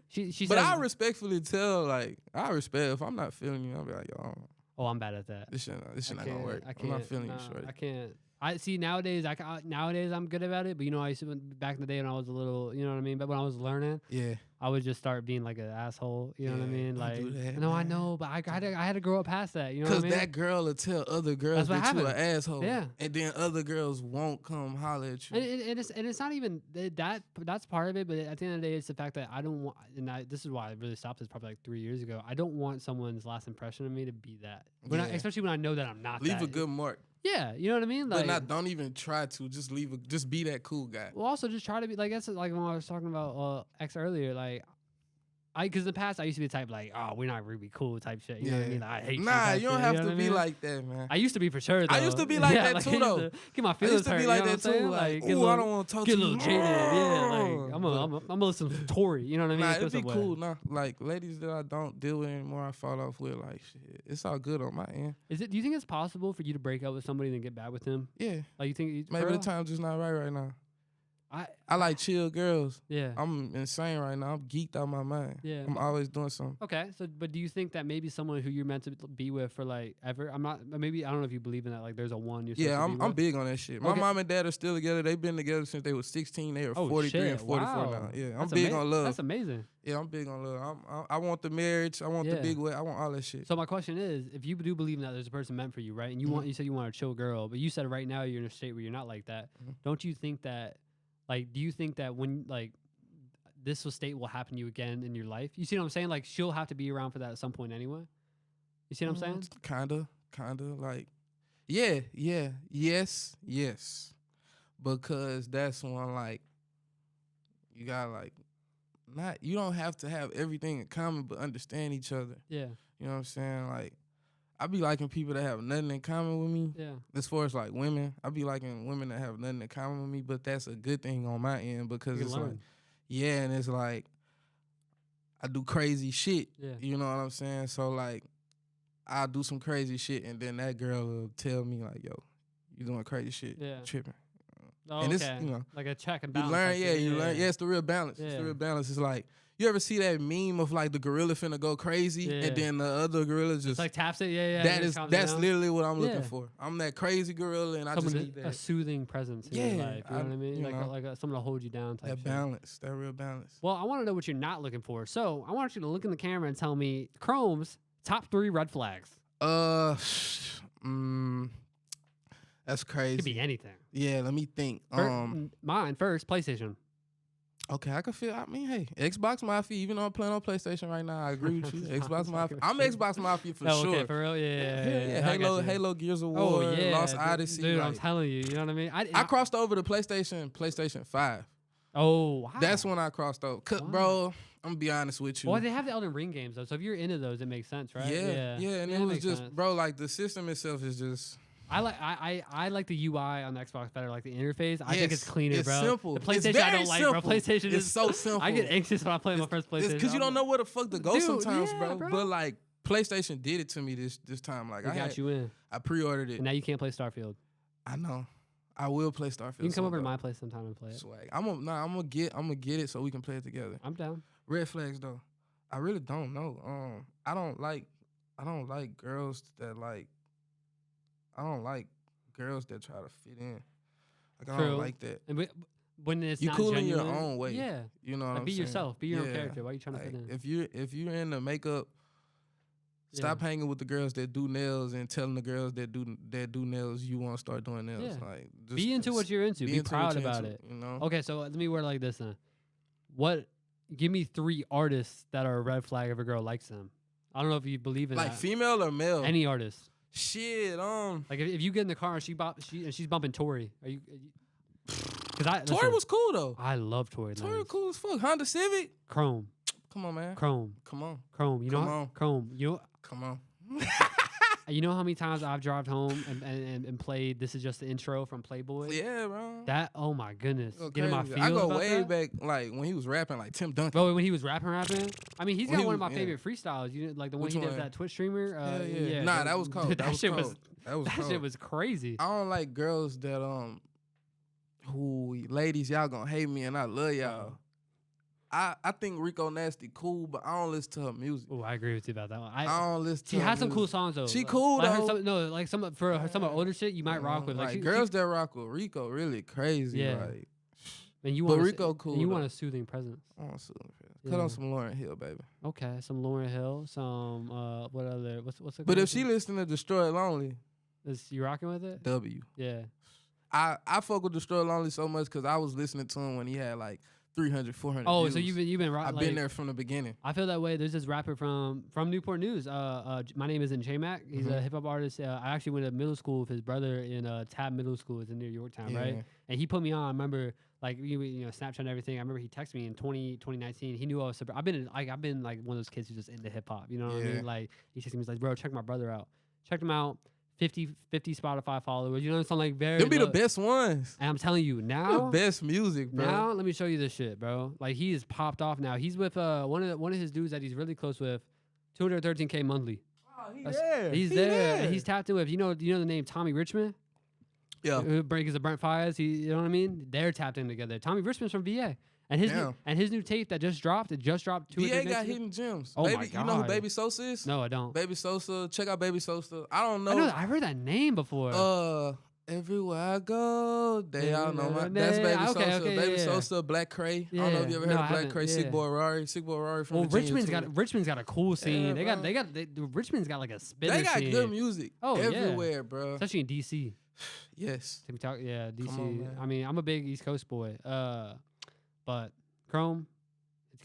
She but says, I respectfully tell, like, I respect if I'm not feeling you, I'll be like, yo, oh, I'm bad at that. This shit not gonna work. I'm not feeling you, shorty. I can't. I see nowadays. Nowadays I'm good about it, but you know, I used to back in the day when I was a little, you know what I mean. But when I was learning, I would just start being like an asshole. You know what I mean? Like, no, I know, but I had to grow up past that. You know what I mean? Because that girl will tell other girls that you an asshole. Yeah. And then other girls won't come holler at you. And it's not even that. That's part of it. But at the end of the day, it's the fact that I don't want. And this is why I really stopped this probably like 3 years ago. I don't want someone's last impression of me to be that. Especially when I know that I'm not. Leave a good mark. Yeah, you know what I mean. Like, but don't even try to. Just be that cool guy. Well, also just try to be like that's like when I was talking about X earlier. Like, because in the past I used to be the type like, oh, we're not really cool type shit. You know what I mean? Like, I hate. Nah, you don't have to be like that, man. I used to be for sure. Though. I used to be like that too, though. Get my feelings hurt. I used to be like that too. Like, ooh, I don't want to talk to you. Get a little jaded. Yeah, like I'm gonna listen to Tory. You know what I mean? Nah, it'd be cool. Nah, like ladies that I don't deal with anymore, I fall off with. Like, shit, it's all good on my end. Do you think it's possible for you to break up with somebody and then get back with them? Yeah. Like you think maybe the time's just not right now. I like chill girls. Yeah. I'm insane right now. I'm geeked out my mind. Yeah. I'm always doing something. Okay. So, but do you think that maybe someone who you're meant to be with for like ever? I don't know if you believe in that. Like, there's a one. I'm big on that shit. My mom and dad are still together. They've been together since they were 16. They are 43 and 44 now. Yeah. I'm big on love. That's amazing. Yeah, I'm big on love. I want the marriage. I want the big way. I want all that shit. So my question is, if you do believe in that there's a person meant for you, right? And you said you want a chill girl, but you said right now you're in a state where you're not like that. Don't you think that? Like, do you think that when, like, this state will happen to you again in your life? You see what I'm saying? Like, she'll have to be around for that at some point anyway. You see what I'm saying? Kinda. Like, yes. Because that's when, like, you got, like, you don't have to have everything in common, but understand each other. Yeah. You know what I'm saying? Like, I be liking people that have nothing in common with me. Yeah. As far as like women, I be liking women that have nothing in common with me, but that's a good thing on my end because it's like, and it's like I do crazy shit. Yeah. You know what I'm saying? So like I'll do some crazy shit and then that girl will tell me like, yo, you doing crazy shit. Yeah. Tripping. Oh, and okay. It's, like a check and balance. You learn. Yeah, it's the real balance. Yeah. It's the real balance. It's like, you ever see that meme of like the gorilla finna go crazy and then the other gorilla just like taps it? Yeah. That's literally what I'm looking for. I'm that crazy gorilla and I just need that. A soothing presence in your life. You know what I mean? Like someone to hold you down type that balance, that real balance. Well, I want to know what you're not looking for. So I want you to look in the camera and tell me Khrome's top 3 red flags. That's crazy. Could be anything. Yeah, let me think. Mine first, PlayStation. Okay, I can feel. I mean, hey, Xbox Mafia. Even though I'm playing on PlayStation right now, I agree with you. Xbox Mafia. I'm Xbox Mafia for sure. Okay, for real, yeah. Halo, Gears of War, Lost Odyssey. Dude, I'm telling you, you know what I mean. I crossed over to PlayStation 5. Oh, wow. That's when I crossed over. Bro, I'm gonna be honest with you. Well, they have the Elden Ring games though, so if you're into those, it makes sense, right? Yeah. And it was just, bro, like the system itself is just. I like the UI on the Xbox better, like the interface. I think it's cleaner, it's bro. Simple. The PlayStation I don't like, bro. PlayStation is so simple. I get anxious when I play my first PlayStation. Because you don't know where the fuck to go sometimes, bro. But like PlayStation did it to me this time. Like I got you in. I pre-ordered it. And now you can't play Starfield. I know. I will play Starfield. You can come over to my place sometime and play it. Swag. I'm gonna get it so we can play it together. I'm down. Red flags though. I really don't know. I don't like girls that like. I don't like girls that try to fit in. Like I don't like that. And when it's you not cool genuine, in your own way. Yeah. You know what I'm be saying? yourself. Be your own character. Why are you trying to fit in? If you're into makeup, stop hanging with the girls that do nails and telling the girls that do nails you want to start doing nails. Yeah. Like just, be into what you're into. Be proud about it. You know? Okay, so let me word it like this then. Give me 3 artists that are a red flag if a girl likes them. I don't know if you believe in like that. Female or male? Any artist. Shit, like if you get in the car and she's bumping Tory, are you Tory was cool though. I love Tory. Tory was cool as fuck. Honda Civic. Khrome. Come on, man. Khrome. Come on. Khrome. You know. Come on. Khrome. You. Come on. You know how many times I've driven home and played This Is Just the Intro from Playboy? Yeah, bro. That, oh my goodness. Get in my feels. I go way back, like when he was rapping, like Tim Duncan. Bro, when he was rapping. I mean, he's got one of my favorite freestyles. You know, like the one he did that Twitch streamer. Yeah. Nah, that was cold. Dude, that shit was that shit was crazy. I don't like girls that who ladies, y'all gonna hate me and I love y'all. I think Rico Nasty cool, but I don't listen to her music. Oh, I agree with you about that one. I don't listen to her. She has some cool songs though. She cool though. Like some of her older shit you might rock with. Like girls that rock with Rico really crazy. Yeah. Like, and you but want Rico cool. You want a soothing presence. I want a soothing presence. Cut on some Lauryn Hill, baby. Okay, some Lauryn Hill. Some what other? What's the? But if she listening to Destroy Lonely, is you rocking with it? W. Yeah. I fuck with Destroy Lonely so much because I was listening to him when he had like 300, 400 Oh, views. so you've been I've been there from the beginning. I feel that way. There's this rapper from Newport News. My name isn't J-Mac. He's a hip hop artist. I actually went to middle school with his brother in Tab Middle School. It's in near Yorktown, right? And he put me on. I remember like you know Snapchat and everything. I remember he texted me in 2019. He knew I was. I've been like one of those kids who's just into hip hop. You know what I mean? Like he texted me. He's like, bro, check my brother out. Checked him out. 50 Spotify followers. You know, it's like very. They'll be the best ones. And I'm telling you now, the best music, bro. Now let me show you this shit, bro. Like he is popped off now. He's with one of his dudes that he's really close with, 213K monthly. Oh, he's there. There. And he's tapped in with you know the name Tommy Richmond. Yeah. Who breaks the Brent Fires. You know what I mean? They're tapped in together. Tommy Richmond's from VA. And his new tape that just dropped, it just dropped 2 VA got hidden gems. Oh Baby, my God. You know who Baby Sosa is? No, I don't. Baby Sosa. Check out Baby Sosa. I don't know. I heard that name before. Everywhere I go, they all know my. That's Baby Sosa. Okay, Baby Sosa, Black Cray. I don't know if you ever heard of Black Cray. Sick Boy Rari. Sick Boy Rari from Virginia. Richmond's got a cool scene. Richmond's got like a spitter scene. They got good music. Everywhere, bro. Especially in DC. Yes. DC. On, I mean, I'm a big East Coast boy. But Khrome,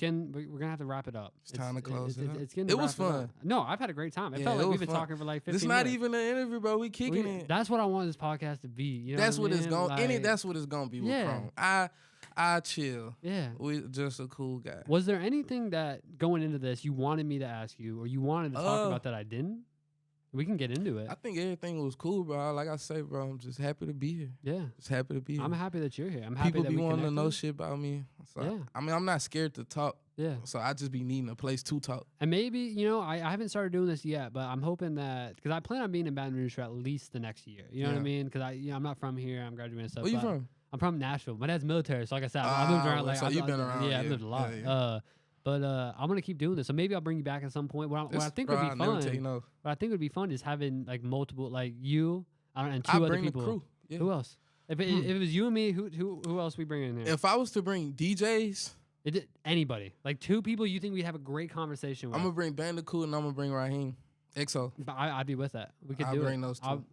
we're gonna have to wrap it up. It's time to close it up. It was fun. No, I've had a great time. It felt like we've been talking for like 15 minutes. It's not even an interview, bro. We kicking it. That's what I want this podcast to be. You know that's what it's going. Like, that's what it's gonna be with Khrome. I chill. Yeah, we just a cool guy. Was there anything that going into this you wanted me to ask you, or you wanted to talk about that I didn't? We can get into it. I think everything was cool, bro. Like I say, bro, I'm just happy to be here. Yeah. Just happy to be here. I'm happy that you're here. I'm happy People that be we wanting to connected. know shit about me. So Yeah. I mean, I'm not scared to talk. Yeah. So I just be needing a place to talk. And maybe, you know, I haven't started doing this yet, but I'm hoping that, because I plan on being in Baton Rouge for at least the next year. You know what I mean? Because I'm not from here. I'm graduating and stuff. Where you from? I'm from Nashville. My dad's military. So like I said, I moved around. Like, so you've been around. Yeah, I've lived a lot. Yeah. But I'm gonna keep doing this. So maybe I'll bring you back at some point. What I think would be fun. What I think would be fun is having like multiple, like you and two other people. The crew. Yeah. Who else? If it was you and me, who else we bring in there? If I was to bring DJs, anybody, like two people you think we'd have a great conversation with. I'm gonna bring Bandicoot and I'm gonna bring Raheem. EXO. I'd be with that. We could I'll do bring those two.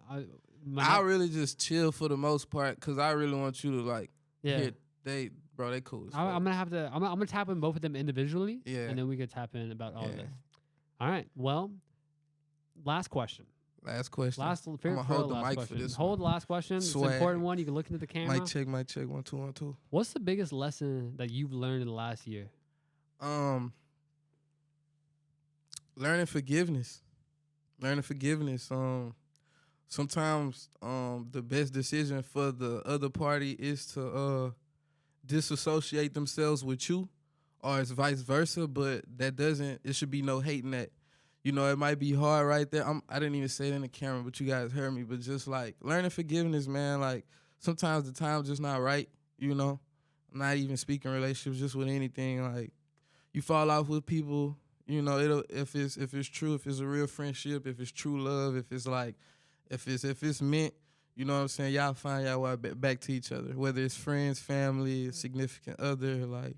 I really just chill for the most part because I really want you to like. Yeah. They cool. I'm gonna tap in both of them individually. Yeah. And then we could tap in about all of this. All right. Well, last question. I'm gonna hold the mic for this. Hold the last question. Swag. It's an important one. You can look into the camera. Mic check. 1 2 1 2. What's the biggest lesson that you've learned in the last year? Learning forgiveness. Sometimes the best decision for the other party is to disassociate themselves with you, or it's vice versa. But it should be no hating that. You know, it might be hard right there. I didn't even say it in the camera, but you guys heard me. But just like learning forgiveness, man. Like sometimes the time's just not right. You know, I'm not even speaking relationships, just with anything. Like you fall off with people. You know, if it's true, if it's a real friendship, if it's true love, if it's meant. You know what I'm saying? Y'all find y'all way back to each other, whether it's friends, family, significant other. Like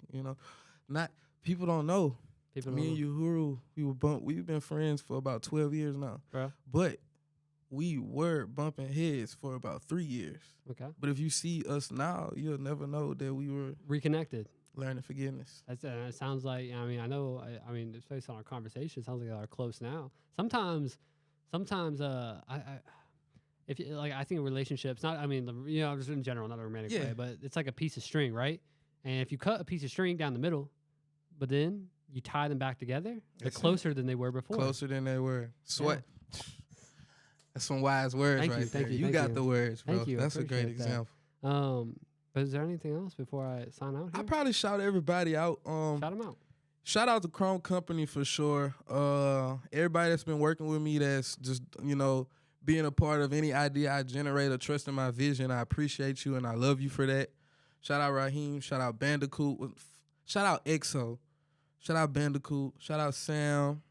people don't know. Me and Uhuru, we've been friends for about 12 years now. Bro. But we were bumping heads for about 3 years. Okay. But if you see us now, you'll never know that we were reconnected. Learning forgiveness. It sounds like, I mean, it's based on our conversation, it sounds like they're close now. Sometimes if you, like, I think relationships, not, I mean, just in general, not a romantic way, but it's like a piece of string, right? And if you cut a piece of string down the middle, but then you tie them back together, they're closer than they were before. Closer than they were. Sweat. Yeah. That's some wise words right there. You got the words, bro. Thank you. That's a great example. But is there anything else before I sign out here? I'll probably shout everybody out. Shout them out. Shout out to Khrome Company for sure. Everybody that's been working with me, that's just, being a part of any idea I generate or trusting my vision. I appreciate you and I love you for that. Shout out Raheem. Shout out Bandicoot. Shout out EXO. Shout out Bandicoot. Shout out Sam.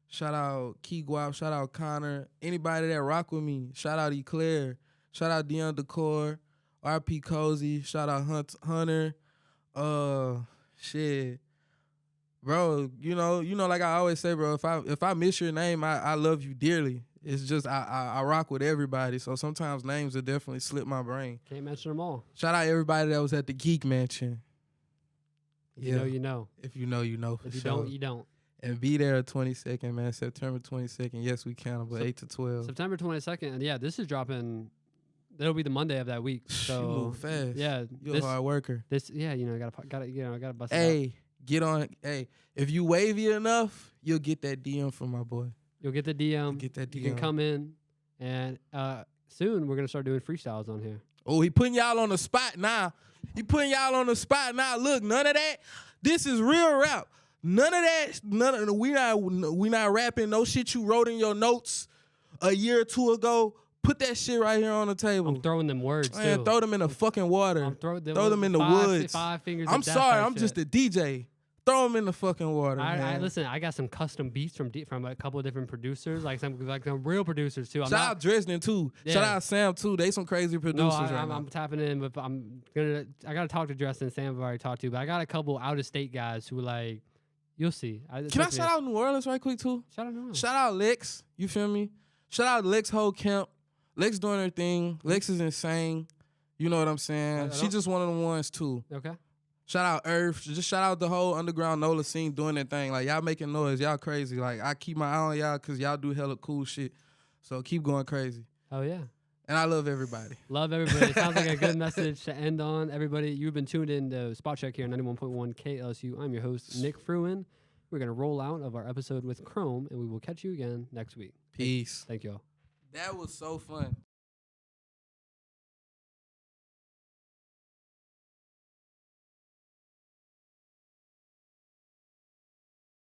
Shout out Key Guap. Shout out Connor. Anybody that rock with me. Shout out Eclair. Shout out Dion Decor. RP Cozy. Shout out Hunter. Shit. Bro, like I always say, bro, if I miss your name, I love you dearly. It's just I rock with everybody, so sometimes names will definitely slip my brain. Can't mention them all. Shout out everybody that was at the Geek Mansion. If you know, you know. If you know, you know. If you don't, you don't. And be there 22nd, man. September 22nd. Yes, we can, but 8 to 12. September 22nd, and yeah, this is dropping. That'll be the Monday of that week. So you move fast. Yeah, you're a hard worker. Gotta bust it Hey, get on. Hey, if you wavy enough, you'll get that DM from my boy. You'll get the DM. Get that DM. You can come in, and soon we're gonna start doing freestyles on here. Oh, he putting y'all on the spot now. Look, none of that. This is real rap. None of that. We not rapping no shit you wrote in your notes a year or two ago. Put that shit right here on the table. I'm throwing them words, man, too. Throw them in the fucking water. Throw them in the woods. 5 fingers. I'm sorry. I'm just a DJ. Throw them in the fucking water. Listen, I got some custom beats from a couple of different producers, like some real producers too. Shout out Dresden too. Yeah. Shout out Sam too. They some crazy producers. I'm tapping in, but I gotta talk to Dresden. Sam I've already talked to, but I got a couple out of state guys who like, you'll see. Can I shout out New Orleans right quick too? Shout out New Orleans. Shout out Lex. You feel me? Shout out Lex whole camp. Lex doing her thing. Lex is insane. You know what I'm saying? She just one of the ones too. Okay. Shout out Earth. Just shout out the whole underground NOLA scene doing their thing. Like, y'all making noise. Y'all crazy. Like, I keep my eye on y'all because y'all do hella cool shit. So keep going crazy. Oh, yeah. And I love everybody. Love everybody. Sounds like a good message to end on. Everybody, you've been tuned in to SpotCheck here on 91.1 KLSU. I'm your host, Nick Frewin. We're going to roll out of our episode with Khrome, and we will catch you again next week. Peace. Thank you all. That was so fun.